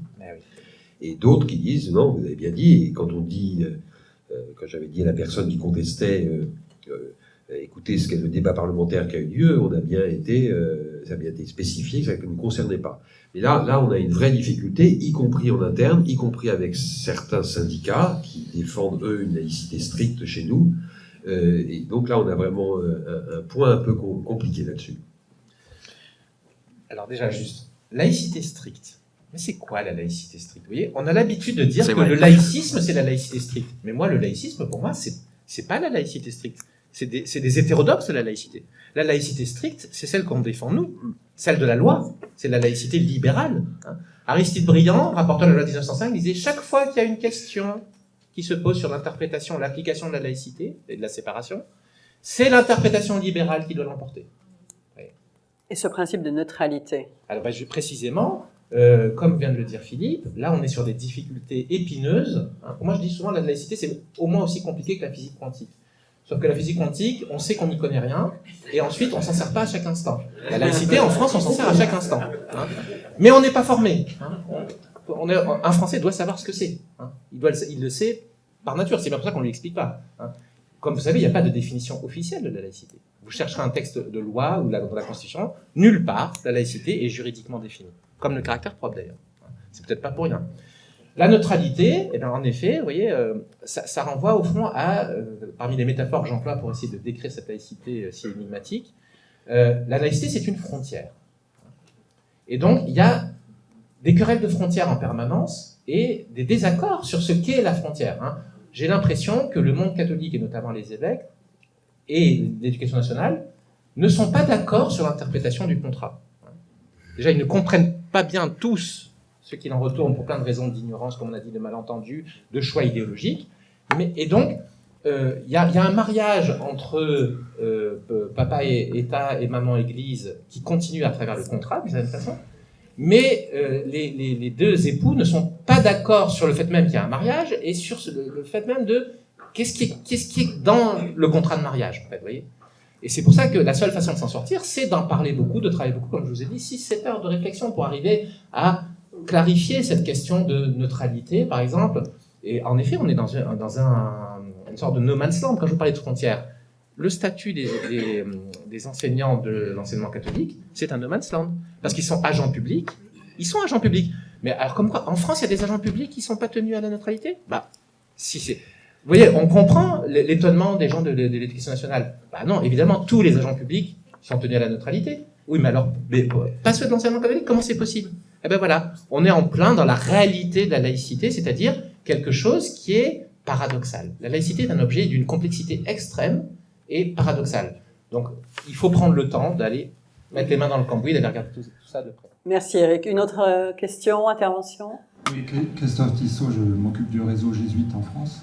et d'autres qui disent non, vous avez bien dit. Et quand on dit, quand j'avais dit à la personne qui contestait, écoutez ce qu'est le débat parlementaire qui a eu lieu, on a bien été, ça a bien été spécifié que ça ne nous concernait pas. Mais là, on a une vraie difficulté, y compris en interne, y compris avec certains syndicats qui défendent, eux, une laïcité stricte chez nous. Et donc là, on a vraiment un point un peu compliqué là-dessus. Alors déjà, juste, laïcité stricte. Mais c'est quoi la laïcité stricte? Vous voyez, on a l'habitude de dire que vrai. le laïcisme, c'est la laïcité stricte. Mais moi, le laïcisme, pour moi, c'est pas la laïcité stricte. C'est des hétérodoxes de la laïcité. La laïcité stricte, c'est celle qu'on défend nous, celle de la loi. C'est la laïcité libérale. Hein. Aristide Briand, rapporteur de la loi 1905, disait chaque fois qu'il y a une question qui se pose sur l'interprétation, l'application de la laïcité et de la séparation, c'est l'interprétation libérale qui doit l'emporter. Ouais. Et ce principe de neutralité? Alors, précisément, comme vient de le dire Philippe, là on est sur des difficultés épineuses. Hein. Moi je dis souvent la laïcité c'est au moins aussi compliqué que la physique quantique. Sauf que la physique quantique, on sait qu'on n'y connaît rien, et ensuite on s'en sert pas à chaque instant. La laïcité en France, on s'en sert à chaque instant. Hein. Mais on n'est pas formé. Hein. Un Français doit savoir ce que c'est. Hein. Il le sait par nature, c'est bien pour ça qu'on ne lui explique pas. Hein. comme vous savez, il n'y a pas de définition officielle de la laïcité. Vous chercherez un texte de loi ou dans la Constitution, nulle part la laïcité est juridiquement définie, comme le caractère propre d'ailleurs. C'est peut-être pas pour rien. La neutralité, eh bien, en effet, vous voyez, ça renvoie au fond à, parmi les métaphores que j'emploie pour essayer de décrire cette laïcité si énigmatique, la laïcité c'est une frontière. Et donc il y a des querelles de frontières en permanence et des désaccords sur ce qu'est la frontière. J'ai l'impression que le monde catholique, et notamment les évêques, et l'éducation nationale, ne sont pas d'accord sur l'interprétation du contrat. Déjà, ils ne comprennent pas bien tous ce qu'il en retourne pour plein de raisons d'ignorance, comme on a dit, de malentendus, de choix idéologiques. Et donc, il y a un mariage entre papa et État et maman Église qui continue à travers le contrat, d'une certaine façon, mais les deux époux ne sont pas d'accord sur le fait même qu'il y a un mariage et sur le fait même de qu'est-ce qui est dans le contrat de mariage, en fait, vous voyez. Et c'est pour ça que la seule façon de s'en sortir, c'est d'en parler beaucoup, de travailler beaucoup, comme je vous ai dit, 6-7 heures de réflexion pour arriver à clarifier cette question de neutralité, par exemple. Et en effet, on est dans une sorte de no man's land. Quand je vous parlais de frontières, le statut des enseignants de l'enseignement catholique, c'est un no man's land. Parce qu'ils sont agents publics. Ils sont agents publics. Mais alors, comme quoi, en France, il y a des agents publics qui ne sont pas tenus à la neutralité ? Bah, si c'est... Vous voyez, on comprend l'étonnement des gens de l'éducation nationale. Bah non, évidemment, tous les agents publics sont tenus à la neutralité. Oui, mais alors, pas ceux de l'enseignement catholique, comment c'est possible ? Eh ben voilà, on est en plein dans la réalité de la laïcité, c'est-à-dire quelque chose qui est paradoxal. La laïcité est un objet d'une complexité extrême et paradoxale. Donc, il faut prendre le temps d'aller mettre les mains dans le cambouis et d'aller regarder tout ça de près. Merci Eric. Une autre question, intervention ? Oui, Christophe Tissot, je m'occupe du réseau jésuite en France.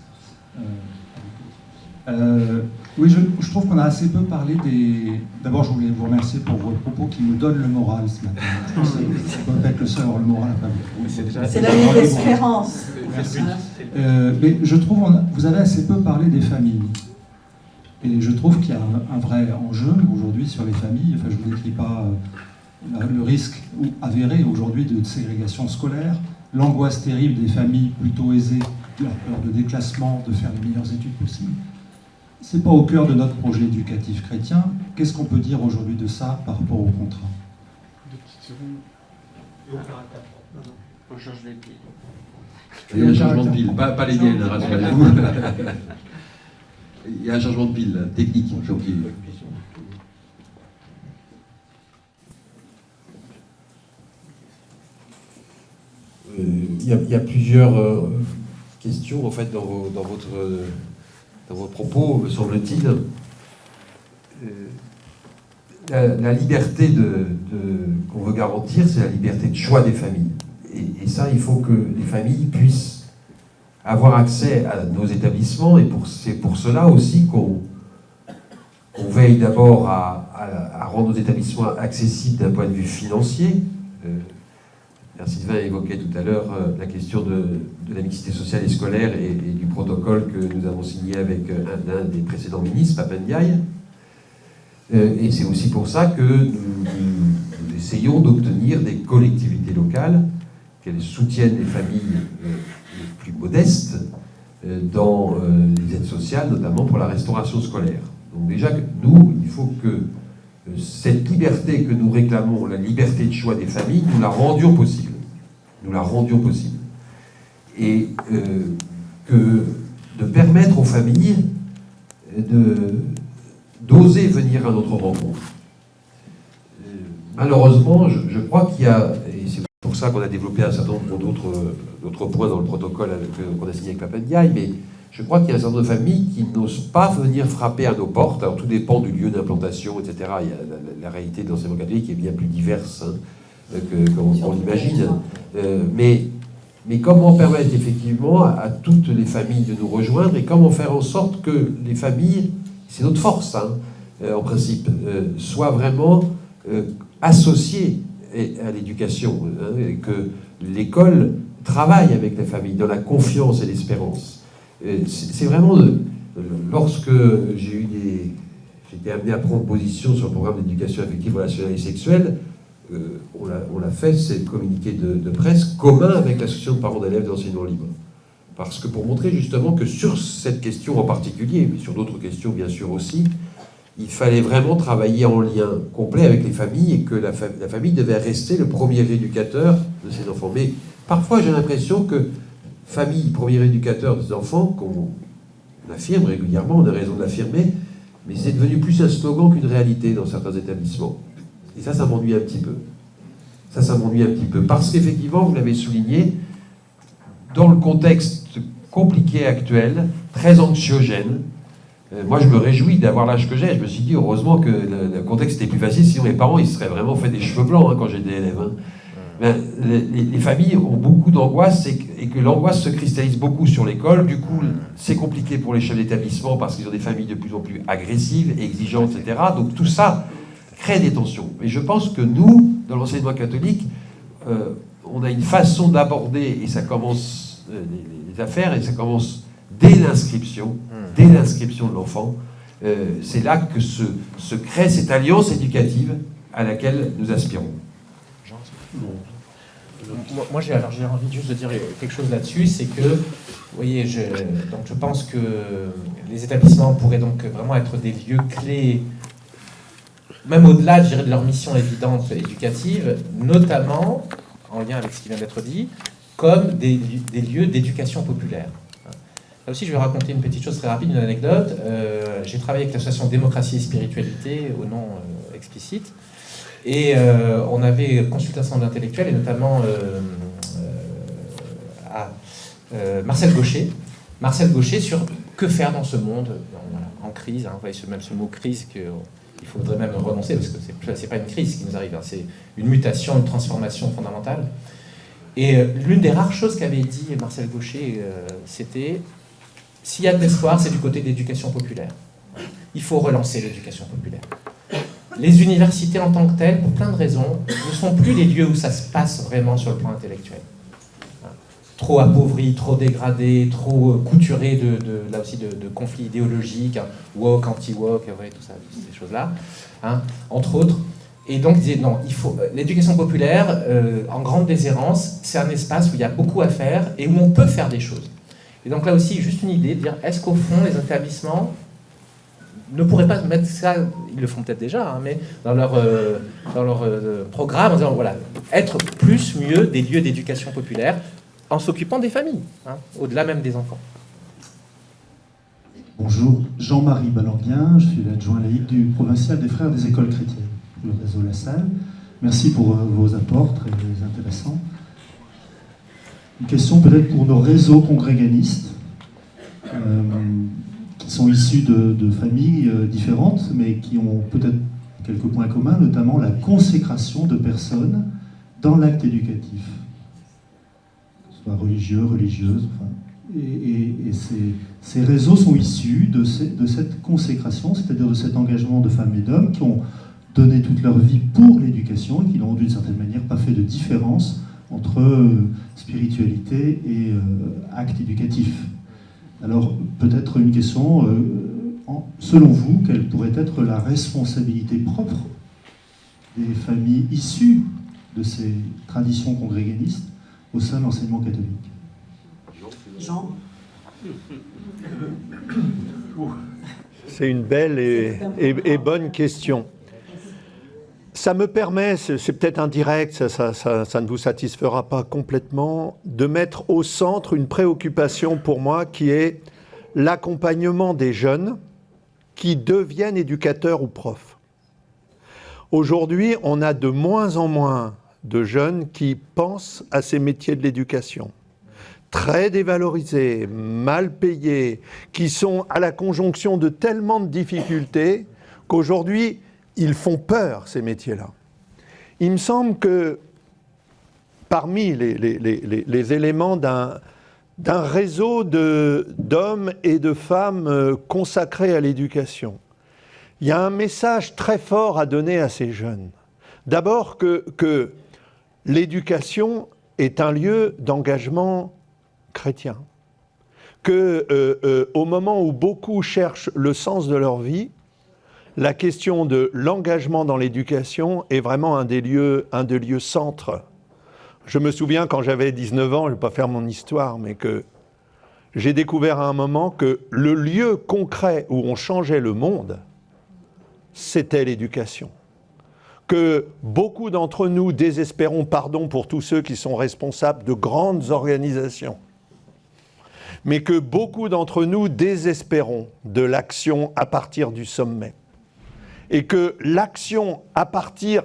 Oui, je trouve qu'on a assez peu parlé des... D'abord, je voulais vous remercier pour vos propos qui nous donnent le moral ce matin. Je pense que c'est peut-être le seul à avoir le moral. C'est la ligne d'espérance. Merci. Mais je trouve que vous avez assez peu parlé des familles. Et je trouve qu'il y a un vrai enjeu aujourd'hui sur les familles. Enfin, je ne vous décris pas le risque avéré aujourd'hui de ségrégation scolaire, l'angoisse terrible des familles plutôt aisées, la peur de déclassement, de faire les meilleures études possibles. Ce n'est pas au cœur de notre projet éducatif chrétien. Qu'est-ce qu'on peut dire aujourd'hui de ça par rapport au contrat ? On change les pieds. Il y a un changement de pile, pas les miennes, rassurez-vous. Il y a un changement de pile technique. Il y a plusieurs questions en fait dans vos propos, me semble-t-il. La liberté qu'on veut garantir, c'est la liberté de choix des familles. Et ça, il faut que les familles puissent avoir accès à nos établissements, et c'est pour cela aussi qu'on veille d'abord à rendre nos établissements accessibles d'un point de vue financier. Sylvain évoquait tout à l'heure la question de la mixité sociale et scolaire et du protocole que nous avons signé avec l'un des précédents ministres, Papa Ndiaye. Et c'est aussi pour ça que nous essayons d'obtenir des collectivités locales qu'elles soutiennent les familles les plus modestes dans les aides sociales, notamment pour la restauration scolaire. Donc déjà, nous, il faut que cette liberté que nous réclamons, la liberté de choix des familles, nous la rendions possible. Et de permettre aux familles d'oser venir à notre rencontre. Malheureusement, je crois qu'il y a, et c'est pour ça qu'on a développé un certain nombre d'autres points dans le protocole qu'on a signé avec Papa Ndiaye, mais je crois qu'il y a un certain nombre de familles qui n'osent pas venir frapper à nos portes. Alors tout dépend du lieu d'implantation, etc. Il y a la réalité de l'enseignement catholique qui est bien plus diverse qu'on l'imagine. Mais comment permettre effectivement à toutes les familles de nous rejoindre, et comment faire en sorte que les familles, c'est notre force en principe, soient vraiment associées à l'éducation, et que l'école travaille avec les familles dans la confiance et l'espérance. C'est vraiment, lorsque j'ai été amené à prendre position sur le programme d'éducation affective, relationnelle et sexuelle, on l'a fait, c'est le communiqué de presse commun avec l'association de parents d'élèves d'enseignement libre. Parce que pour montrer justement que sur cette question en particulier, mais sur d'autres questions bien sûr aussi, il fallait vraiment travailler en lien complet avec les familles et que la famille devait rester le premier éducateur de ses enfants. Mais parfois j'ai l'impression que famille, premier éducateur des enfants, qu'on affirme régulièrement, on a raison de l'affirmer, mais c'est devenu plus un slogan qu'une réalité dans certains établissements. Et ça m'ennuie un petit peu. Ça m'ennuie un petit peu. Parce qu'effectivement, vous l'avez souligné, dans le contexte compliqué actuel, très anxiogène, moi je me réjouis d'avoir l'âge que j'ai. Je me suis dit, heureusement que le contexte était plus facile, sinon mes parents, ils se seraient vraiment fait des cheveux blancs quand j'étais élève. Ben, les familles ont beaucoup d'angoisse et que l'angoisse se cristallise beaucoup sur l'école. Du coup, c'est compliqué pour les chefs d'établissement parce qu'ils ont des familles de plus en plus agressives, exigeantes, etc. Donc tout ça crée des tensions. Et je pense que nous, dans l'enseignement catholique, on a une façon d'aborder, et ça commence les affaires, et ça commence dès l'inscription de l'enfant. C'est là que se crée cette alliance éducative à laquelle nous aspirons. Moi, j'ai envie juste de dire quelque chose là-dessus, c'est que, vous voyez, je pense que les établissements pourraient donc vraiment être des lieux clés, même au-delà, je dirais, de leur mission évidente éducative, notamment, en lien avec ce qui vient d'être dit, comme des lieux d'éducation populaire. Là aussi, je vais raconter une petite chose très rapide, une anecdote. J'ai travaillé avec l'association Démocratie et Spiritualité, au nom explicite. Et on avait consulté un certain nombre d'intellectuels, et notamment Marcel Gaucher sur que faire dans ce monde en crise. Vous voyez même ce mot crise qu'il faudrait même renoncer, parce que c'est pas une crise qui nous arrive, c'est une mutation, une transformation fondamentale. Et l'une des rares choses qu'avait dit Marcel Gaucher, c'était s'il y a de l'espoir, c'est du côté de l'éducation populaire. Il faut relancer l'éducation populaire. Les universités en tant que telles, pour plein de raisons, ne sont plus les lieux où ça se passe vraiment sur le plan intellectuel. Trop appauvris, trop dégradés, trop couturés là aussi de conflits idéologiques, woke, anti-woke, vous voyez, tout ça, ces choses-là, entre autres. Et donc, il disait, non, il faut l'éducation populaire, en grande déshérence, c'est un espace où il y a beaucoup à faire et où on peut faire des choses. Et donc là aussi, juste une idée de dire, est-ce qu'au fond, les établissements ne pourraient pas mettre ça, ils le font peut-être déjà, mais dans leur programme, en disant, voilà, être plus, mieux des lieux d'éducation populaire, en s'occupant des familles, au-delà même des enfants. Bonjour, Jean-Marie Balanguien, je suis l'adjoint laïque du provincial des Frères des Écoles Chrétiennes, le réseau La Salle. Merci pour vos apports très intéressants. Une question peut-être pour nos réseaux congréganistes, qui sont issus de familles différentes, mais qui ont peut-être quelques points communs, notamment la consécration de personnes dans l'acte éducatif, que ce soit religieux, religieuse, enfin, et ces réseaux sont issus de cette consécration, c'est-à-dire de cet engagement de femmes et d'hommes qui ont donné toute leur vie pour l'éducation et qui n'ont d'une certaine manière pas fait de différence entre spiritualité et acte éducatif. Alors, peut-être une question, selon vous, quelle pourrait être la responsabilité propre des familles issues de ces traditions congréganistes au sein de l'enseignement catholique? Jean ? C'est une belle et bonne question. Ça me permet, c'est peut-être indirect, ça ne vous satisfera pas complètement, de mettre au centre une préoccupation pour moi qui est l'accompagnement des jeunes qui deviennent éducateurs ou profs. Aujourd'hui, on a de moins en moins de jeunes qui pensent à ces métiers de l'éducation. Très dévalorisés, mal payés, qui sont à la conjonction de tellement de difficultés qu'aujourd'hui, ils font peur, ces métiers-là. Il me semble que parmi les éléments d'un réseau d'hommes et de femmes consacrés à l'éducation, il y a un message très fort à donner à ces jeunes. D'abord que l'éducation est un lieu d'engagement chrétien. Qu'au moment où beaucoup cherchent le sens de leur vie, la question de l'engagement dans l'éducation est vraiment un des lieux centres. Je me souviens quand j'avais 19 ans, je ne vais pas faire mon histoire, mais que j'ai découvert à un moment que le lieu concret où on changeait le monde, c'était l'éducation. Que beaucoup d'entre nous désespérons, pardon pour tous ceux qui sont responsables de grandes organisations, mais que beaucoup d'entre nous désespérons de l'action à partir du sommet. Et que l'action à partir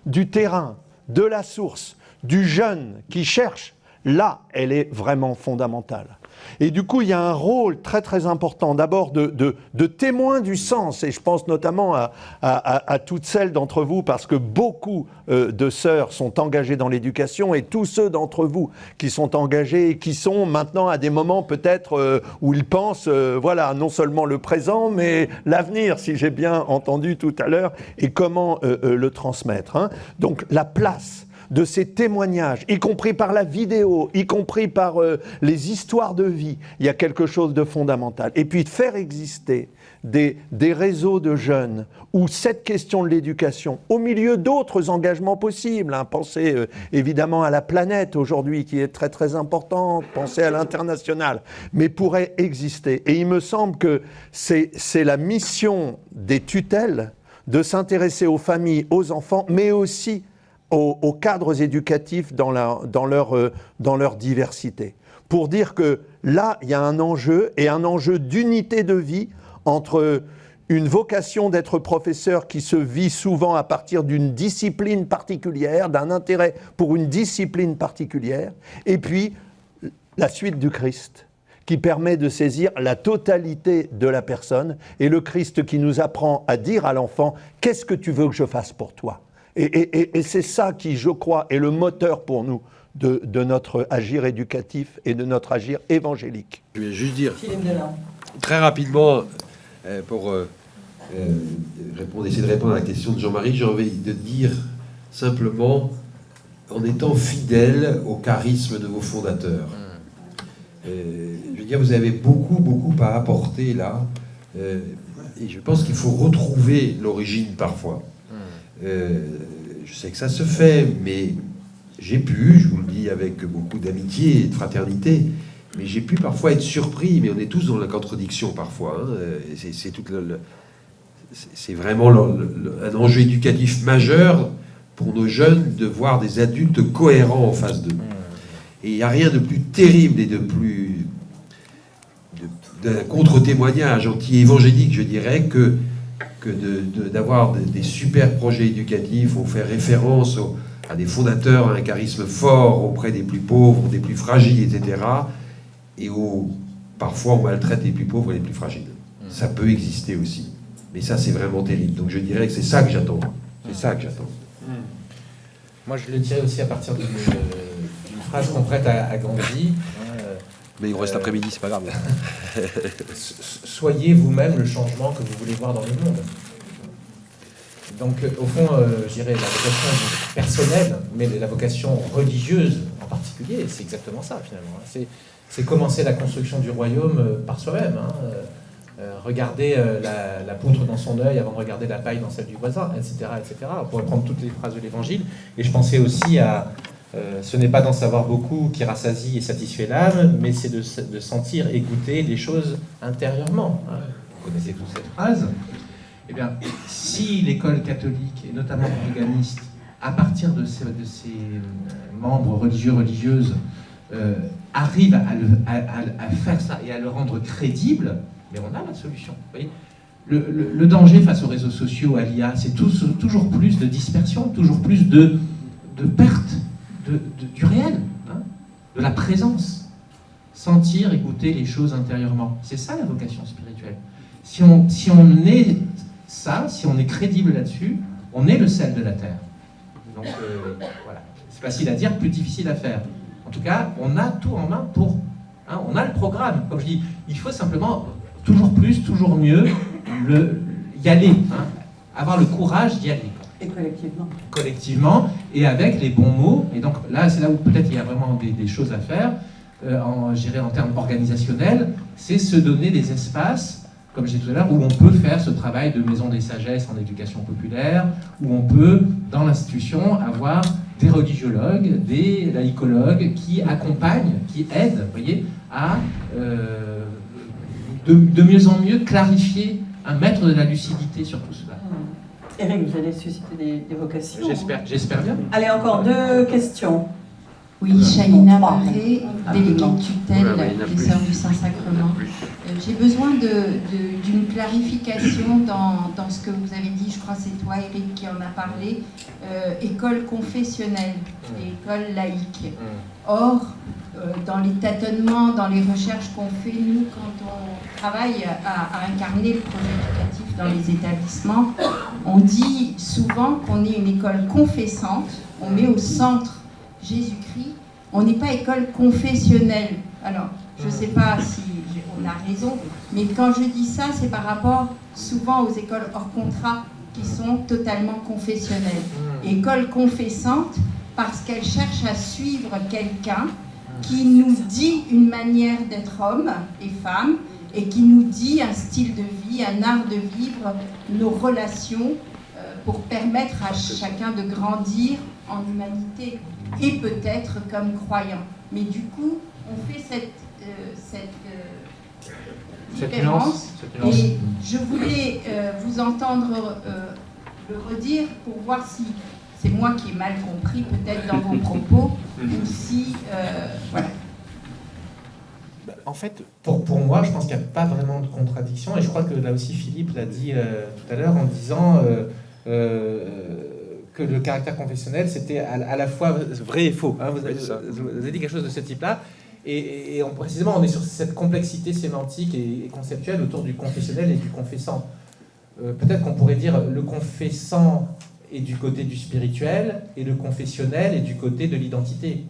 du terrain, de la source, du jeune qui cherche, là, elle est vraiment fondamentale. Et du coup, il y a un rôle très très important, d'abord de témoin du sens, et je pense notamment à toutes celles d'entre vous, parce que beaucoup de sœurs sont engagées dans l'éducation, et tous ceux d'entre vous qui sont engagés et qui sont maintenant à des moments peut-être où ils pensent, voilà, non seulement le présent, mais l'avenir, si j'ai bien entendu tout à l'heure, et comment le transmettre, hein. Donc la place de ces témoignages, y compris par la vidéo, y compris par les histoires de vie, il y a quelque chose de fondamental. Et puis de faire exister des réseaux de jeunes où cette question de l'éducation, au milieu d'autres engagements possibles, hein, pensez évidemment à la planète aujourd'hui qui est très très importante, pensez à l'international, mais pourrait exister. Et il me semble que c'est la mission des tutelles de s'intéresser aux familles, aux enfants, mais aussi aux cadres éducatifs dans leur diversité. Pour dire que là, il y a un enjeu, et un enjeu d'unité de vie entre une vocation d'être professeur qui se vit souvent à partir d'une discipline particulière, d'un intérêt pour une discipline particulière, et puis la suite du Christ, qui permet de saisir la totalité de la personne, et le Christ qui nous apprend à dire à l'enfant « Qu'est-ce que tu veux que je fasse pour toi ?» Et c'est ça qui, je crois, est le moteur pour nous de notre agir éducatif et de notre agir évangélique. Je vais juste dire, très rapidement, pour essayer de répondre à la question de Jean-Marie, j'ai envie de dire simplement, en étant fidèle au charisme de vos fondateurs. Je veux dire, vous avez beaucoup à apporter là, et je pense qu'il faut retrouver l'origine parfois. Je sais que ça se fait, mais j'ai pu, je vous le dis avec beaucoup d'amitié et de fraternité, mais j'ai pu parfois être surpris, mais on est tous dans la contradiction parfois. Hein. C'est vraiment un enjeu éducatif majeur pour nos jeunes de voir des adultes cohérents en face d'eux. Et il n'y a rien de plus terrible et d'un contre-témoignage anti-évangélique, je dirais, que d'avoir des super projets éducatifs, on fait référence à des fondateurs, à un charisme fort auprès des plus pauvres, des plus fragiles, etc. Et parfois on maltraite les plus pauvres et les plus fragiles. Ça peut exister aussi. Mais ça, c'est vraiment terrible. Donc je dirais que c'est ça que j'attends. C'est ça que j'attends. Moi, je le dirais aussi à partir d'une phrase qu'on prête à Gandhi. Mais il vous reste l'après-midi, c'est pas grave. Soyez vous-même le changement que vous voulez voir dans le monde. Donc, au fond, je dirais la vocation personnelle, mais la vocation religieuse en particulier, c'est exactement ça, finalement. C'est commencer la construction du royaume par soi-même. Regarder la poutre dans son œil avant de regarder la paille dans celle du voisin, etc., etc. On pourrait prendre toutes les phrases de l'Évangile. Et je pensais aussi à... ce n'est pas d'en savoir beaucoup qui rassasie et satisfait l'âme, mais c'est de sentir et goûter les choses intérieurement. Vous connaissez toutes cette phrase. Eh bien, si l'école catholique, et notamment organiste, à partir de ces membres religieux, religieuses, arrive à faire ça et à le rendre crédible, mais on a la solution. Vous voyez, le danger face aux réseaux sociaux, à l'IA, c'est toujours plus de dispersion, toujours plus de perte du réel, de la présence. Sentir, écouter les choses intérieurement. C'est ça la vocation spirituelle. Si on est ça, si on est crédible là-dessus, on est le sel de la terre. Donc voilà. C'est facile à dire, plus difficile à faire. En tout cas, on a tout en main pour... on a le programme. Comme je dis, il faut simplement toujours plus, toujours mieux y aller. Avoir le courage d'y aller. Et collectivement. Collectivement, et avec les bons mots. Et donc là, c'est là où peut-être il y a vraiment des choses à faire, en termes organisationnels, c'est se donner des espaces, comme je disais tout à l'heure, où on peut faire ce travail de maison des sagesses en éducation populaire, où on peut, dans l'institution, avoir des religiologues, des laïcologues qui accompagnent, qui aident, vous voyez, à de mieux en mieux clarifier, à mettre de la lucidité sur tout cela. Eric, vous allez susciter des vocations. J'espère bien. Allez, encore 2 questions. Oui, Shaina Trois. Maré, déléguée de tutelle des Sœurs du Saint-Sacrement. J'ai besoin d'une clarification dans ce que vous avez dit, je crois que c'est toi Eric qui en a parlé, école confessionnelle et école laïque. Or, dans les tâtonnements, dans les recherches qu'on fait, nous, quand on travaille à incarner le projet éducatif dans les établissements, on dit souvent qu'on est une école confessante, on met au centre Jésus-Christ, on n'est pas école confessionnelle. Alors, je ne sais pas si on a raison, mais quand je dis ça, c'est par rapport souvent aux écoles hors contrat qui sont totalement confessionnelles. École confessante parce qu'elle cherche à suivre quelqu'un qui nous dit une manière d'être homme et femme et qui nous dit un style de vie, un art de vivre, nos relations pour permettre à chacun de grandir en humanité et peut-être comme croyant. Mais du coup, on fait cette différence. Et je voulais vous entendre le redire pour voir si c'est moi qui ai mal compris peut-être dans vos propos ou si... voilà. En fait, pour moi, je pense qu'il n'y a pas vraiment de contradiction, et je crois que là aussi Philippe l'a dit tout à l'heure en disant que le caractère confessionnel, c'était à la fois vrai et faux. Hein, vous avez dit quelque chose de ce type-là, et précisément, on est sur cette complexité sémantique et conceptuelle autour du confessionnel et du confessant. Peut-être qu'on pourrait dire le confessant est du côté du spirituel, et le confessionnel est du côté de l'identité.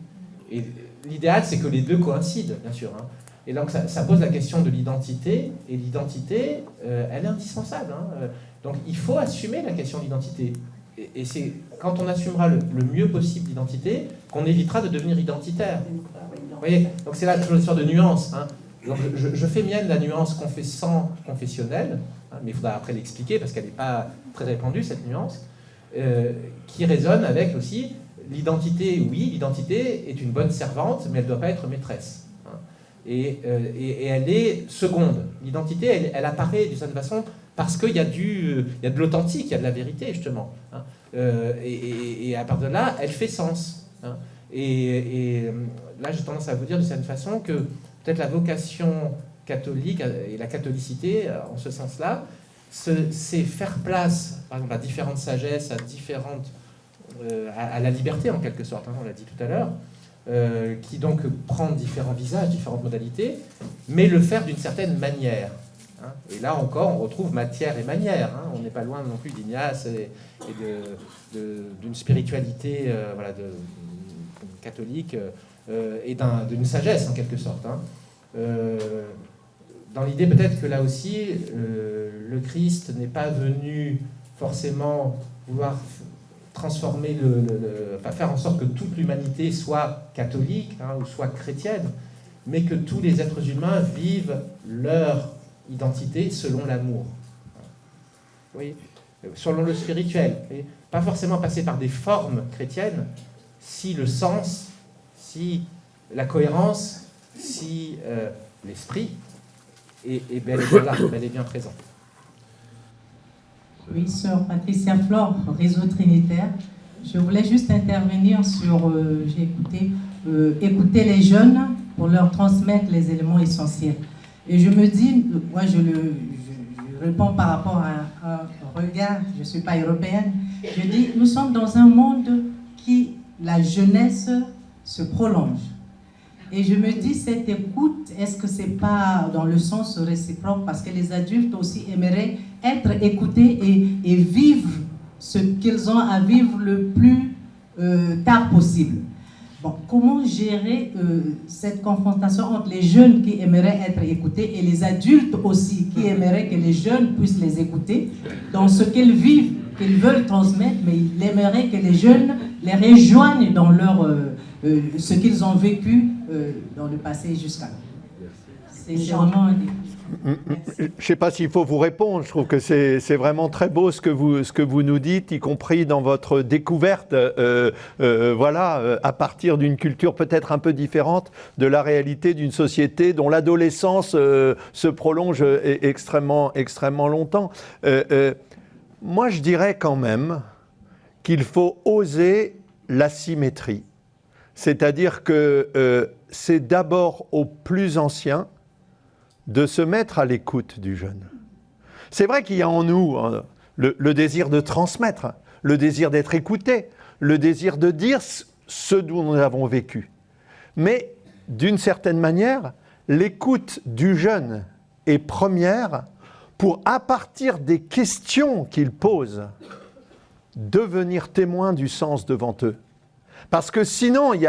Et l'idéal, c'est que les deux coïncident, bien sûr. Hein. Et donc, ça pose la question de l'identité, et l'identité, elle est indispensable. Hein. Donc, il faut assumer la question de l'identité. Et c'est quand on assumera le mieux possible l'identité qu'on évitera de devenir identitaire. Vous voyez ? Donc, c'est là toujours une sorte de nuance. Hein. Donc, je fais mienne la nuance confessant-confessionnelle, hein, mais il faudra après l'expliquer parce qu'elle n'est pas très répandue, cette nuance, qui résonne avec aussi l'identité. Oui, l'identité est une bonne servante, mais elle ne doit pas être maîtresse. Hein. Et elle est seconde. L'identité, elle apparaît d'une certaine façon parce qu'il y a de l'authentique, il y a de la vérité, justement. Hein. Et à partir de là, elle fait sens. Hein. Et là, j'ai tendance à vous dire d'une certaine façon que peut-être la vocation catholique et la catholicité, en ce sens-là, c'est faire place, par exemple, à différentes sagesses, à la liberté, en quelque sorte, hein, on l'a dit tout à l'heure, qui donc prend différents visages, différentes modalités, mais le faire d'une certaine manière. Hein. Et là encore, on retrouve matière et manière. Hein. On n'est pas loin non plus d'Ignace et d'une spiritualité catholique et d'une sagesse, en quelque sorte. Hein. Dans l'idée peut-être que là aussi, le Christ n'est pas venu forcément vouloir transformer faire en sorte que toute l'humanité soit catholique, hein, ou soit chrétienne, mais que tous les êtres humains vivent leur identité selon l'amour. Vous voyez, selon le spirituel. Et pas forcément passer par des formes chrétiennes, si le sens, si la cohérence, si l'esprit est bel et bien présent. Oui, sœur Patricia Flore, Réseau Trinitaire. Je voulais juste intervenir sur, j'ai écouter les jeunes pour leur transmettre les éléments essentiels. Et je me dis, moi je réponds par rapport à un regard, je ne suis pas européenne, je dis, nous sommes dans un monde qui, la jeunesse se prolonge. Et je me dis, cette écoute, est-ce que ce n'est pas dans le sens réciproque, parce que les adultes aussi aimeraient être écoutés et vivre ce qu'ils ont à vivre le plus tard possible. Bon, comment gérer cette confrontation entre les jeunes qui aimeraient être écoutés et les adultes aussi qui aimeraient que les jeunes puissent les écouter dans ce qu'ils vivent, qu'ils veulent transmettre, mais ils aimeraient que les jeunes les rejoignent dans ce qu'ils ont vécu dans le passé jusqu'à là. C'est vraiment... Je ne sais pas s'il faut vous répondre. Je trouve que c'est vraiment très beau ce que vous nous dites, y compris dans votre découverte, à partir d'une culture peut-être un peu différente de la réalité d'une société dont l'adolescence se prolonge extrêmement, extrêmement longtemps. Moi, je dirais quand même qu'il faut oser l'asymétrie. C'est-à-dire que c'est d'abord aux plus anciens de se mettre à l'écoute du jeune. C'est vrai qu'il y a en nous le désir de transmettre, le désir d'être écouté, le désir de dire ce dont nous avons vécu. Mais d'une certaine manière, l'écoute du jeune est première pour, à partir des questions qu'il pose, devenir témoin du sens devant eux. Parce que sinon, il y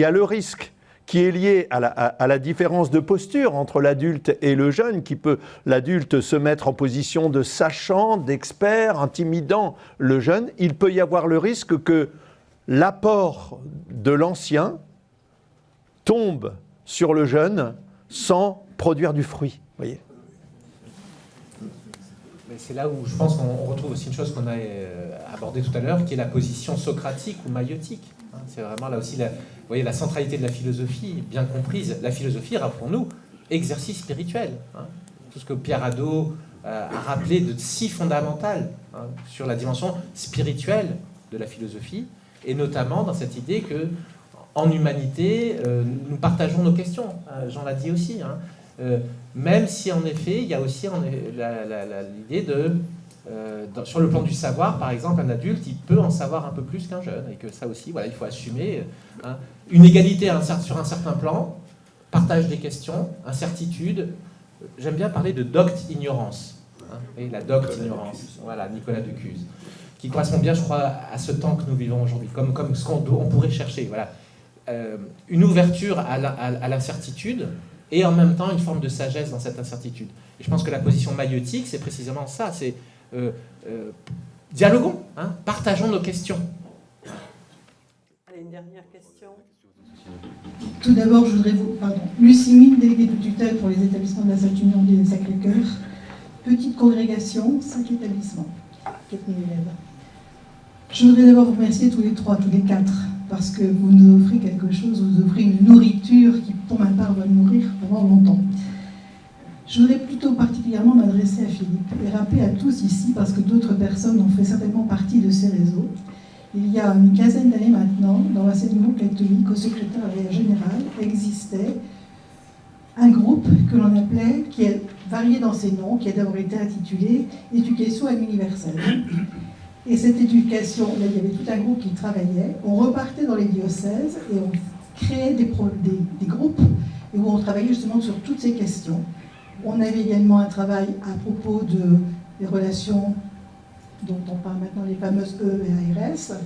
a le risque qui est lié à la différence de posture entre l'adulte et le jeune, qui peut, l'adulte, se mettre en position de sachant, d'expert, intimidant le jeune. Il peut y avoir le risque que l'apport de l'ancien tombe sur le jeune sans produire du fruit. Voyez. C'est là où je pense qu'on retrouve aussi une chose qu'on a abordée tout à l'heure, qui est la position socratique ou maïotique. C'est vraiment là aussi, vous voyez, la centralité de la philosophie, bien comprise. La philosophie, rappelons-nous, exercice spirituel. Tout ce que Pierre Hadot a rappelé de si fondamental sur la dimension spirituelle de la philosophie, et notamment dans cette idée que, en humanité, nous partageons nos questions. Jean l'a dit aussi. Même si en effet, il y a aussi l'idée de, sur le plan du savoir, par exemple, un adulte, il peut en savoir un peu plus qu'un jeune, et que ça aussi, voilà, il faut assumer une égalité sur un certain plan, partage des questions, incertitude. J'aime bien parler de docte ignorance, et la docte ignorance, voilà, Nicolas Decuse, qui correspond bien, je crois, à ce temps que nous vivons aujourd'hui, comme ce qu'on pourrait chercher, voilà, une ouverture à l'incertitude, et en même temps une forme de sagesse dans cette incertitude. Et je pense que la position maïotique, c'est précisément ça, c'est dialoguons, partageons nos questions. Allez, une dernière question. Tout d'abord, je voudrais Lucie Mine, déléguée de tutelle pour les établissements de la Sainte-Union du Sacré-Cœur. Petite congrégation, 5 établissements, 4000 élèves. Je voudrais d'abord vous remercier tous les 3, tous les 4, parce que vous nous offrez quelque chose, vous offrez une nourriture qui, pour ma part, va me nourrir pendant longtemps. Je voudrais plutôt particulièrement m'adresser à Philippe et rappeler à tous ici, parce que d'autres personnes ont fait certainement partie de ces réseaux. Il y a une quinzaine d'années maintenant, dans l'enseignement catholique, au secrétariat général, existait un groupe que l'on appelait, qui est varié dans ses noms, qui a d'abord été intitulé « Éducation à l'universel ». Et cette éducation, là, il y avait tout un groupe qui travaillait. On repartait dans les diocèses et on créait des groupes où on travaillait justement sur toutes ces questions. On avait également un travail à propos des relations dont on parle maintenant, les fameuses E et ARS.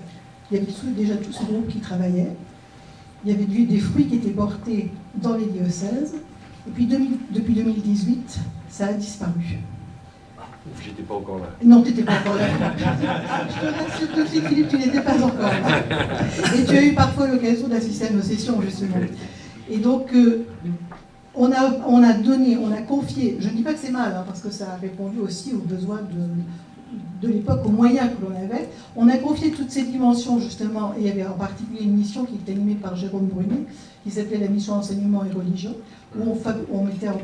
Il y avait déjà tout ce groupe qui travaillait. Il y avait des fruits qui étaient portés dans les diocèses. Et puis depuis 2018, ça a disparu. J'étais pas encore là. Non, tu n'étais pas encore là. Je te rassure tout de suite, Philippe, tu n'étais pas encore là. Et tu as eu parfois l'occasion d'assister à nos sessions, justement. Et donc, on a confié, je ne dis pas que c'est mal, parce que ça a répondu aussi aux besoins de l'époque, aux moyens que l'on avait. On a confié toutes ces dimensions, justement, et il y avait en particulier une mission qui était animée par Jérôme Brunet, qui s'appelait la mission enseignement et religion, où on mettait en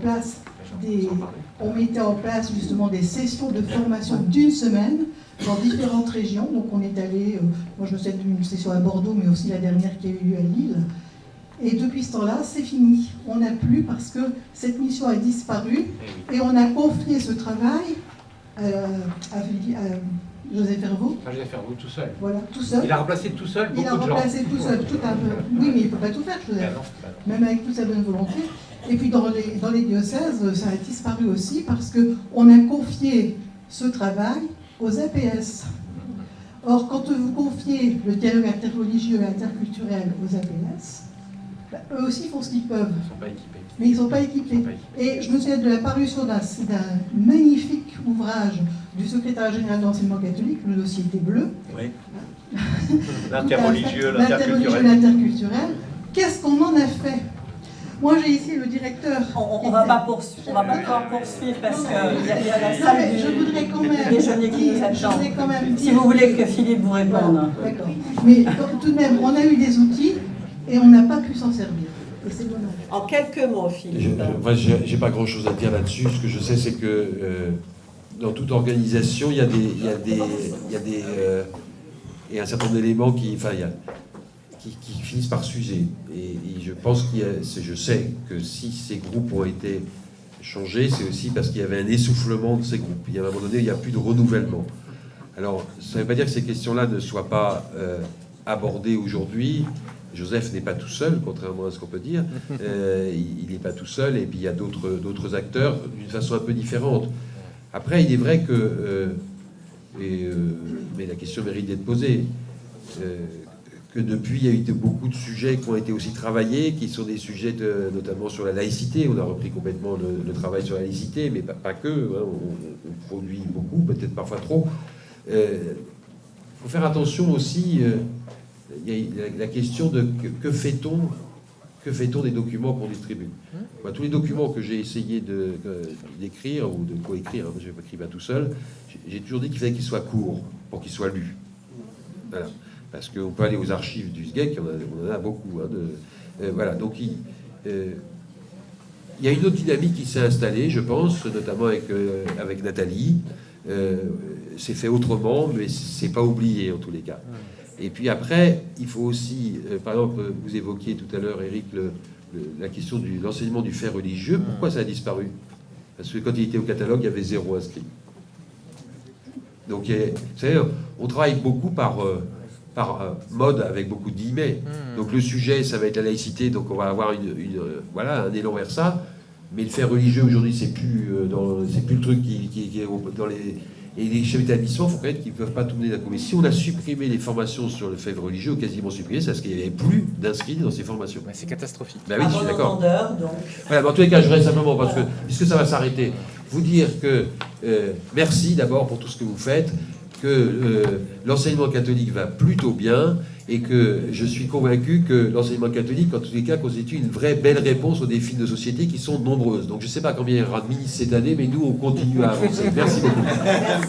place justement des sessions de formation d'une semaine dans différentes régions. Donc on est allé, moi je me souviens d'une session à Bordeaux, mais aussi la dernière qui a eu lieu à Lille. Et depuis ce temps-là, c'est fini. On n'a plus, parce que cette mission a disparu, et on a confié ce travail à Joseph Hervaux. Joseph Hervaux, tout seul. Voilà, tout seul. Il a remplacé tout seul beaucoup de gens. Il a remplacé tout seul, tout un peu. Oui, mais il ne peut pas tout faire, Joseph. Même avec toute sa bonne volonté. Et puis dans les diocèses, ça a disparu aussi parce qu'on a confié ce travail aux APS. Or, quand vous confiez le dialogue interreligieux et interculturel aux APS, eux aussi font ce qu'ils peuvent. Ils ne sont pas équipés. Mais ils ne sont pas équipés. Et je me souviens de la parution d'un magnifique ouvrage du secrétaire général de l'enseignement catholique, le dossier était bleu. Oui. L'interreligieux, l'interculturel. Qu'est-ce qu'on en a fait? Moi, j'ai ici le directeur. On va pas pouvoir poursuivre parce qu'il y a la salle je voudrais quand même déjeuner qui nous attend. Si dire, vous voulez que Philippe vous réponde. Voilà, d'accord. Mais tout de même, on a eu des outils et on n'a pas pu s'en servir. Et c'est dommage. En quelques mots, Philippe. J'ai pas grand-chose à dire là-dessus. Ce que je sais, c'est que dans toute organisation, il y a un certain nombre d'éléments qui finissent par s'user. Et je pense je sais que si ces groupes ont été changés, c'est aussi parce qu'il y avait un essoufflement de ces groupes. Il y a un moment donné, il n'y a plus de renouvellement. Alors, ça ne veut pas dire que ces questions-là ne soient pas abordées aujourd'hui. Joseph n'est pas tout seul, contrairement à ce qu'on peut dire. Il n'est pas tout seul, et puis il y a d'autres acteurs d'une façon un peu différente. Après, il est vrai que, mais la question mérite d'être posée, que depuis, il y a eu beaucoup de sujets qui ont été aussi travaillés, qui sont des sujets notamment sur la laïcité. On a repris complètement le travail sur la laïcité, mais pas que. Hein, on produit beaucoup, peut-être parfois trop. Il faut faire attention aussi. Il y a la question de que fait-on des documents qu'on distribue. Tous les documents que j'ai essayé d'écrire ou de coécrire, je n'ai pas écrit tout seul, j'ai toujours dit qu'il fallait qu'ils soient courts pour qu'ils soient lus. Voilà. Parce qu'on peut aller aux archives du SGEC, on en a beaucoup. Voilà. Donc il y a une autre dynamique qui s'est installée, je pense, notamment avec Nathalie. C'est fait autrement, mais c'est pas oublié en tous les cas. Et puis après, il faut aussi, par exemple, vous évoquiez tout à l'heure, Éric, la question de l'enseignement du fait religieux. Pourquoi ça a disparu? Parce que quand il était au catalogue, il y avait 0 inscrit. Donc, vous savez, on travaille beaucoup par mode, avec beaucoup de guillemets. Donc le sujet, ça va être la laïcité, donc on va avoir un élan vers ça. Mais le fait religieux, aujourd'hui, c'est plus le truc qui est dans les... Et les chefs d'établissement, il faut connaître qu'ils ne peuvent pas tout mener d'un coup. Mais si on a supprimé les formations sur le fait religieux, ou quasiment supprimé, c'est parce qu'il n'y avait plus d'inscrits dans ces formations. C'est catastrophique. Oui, je suis d'accord. Donc. Voilà, mais en tous les cas, je reste simplement, parce que, puisque ça va s'arrêter, vous dire que merci d'abord pour tout ce que vous faites, que l'enseignement catholique va plutôt bien, et que je suis convaincu que l'enseignement catholique, en tous les cas, constitue une vraie belle réponse aux défis de société qui sont nombreuses. Donc je ne sais pas combien il y aura de ministres cette année, mais nous, on continue à avancer. Merci beaucoup. Merci.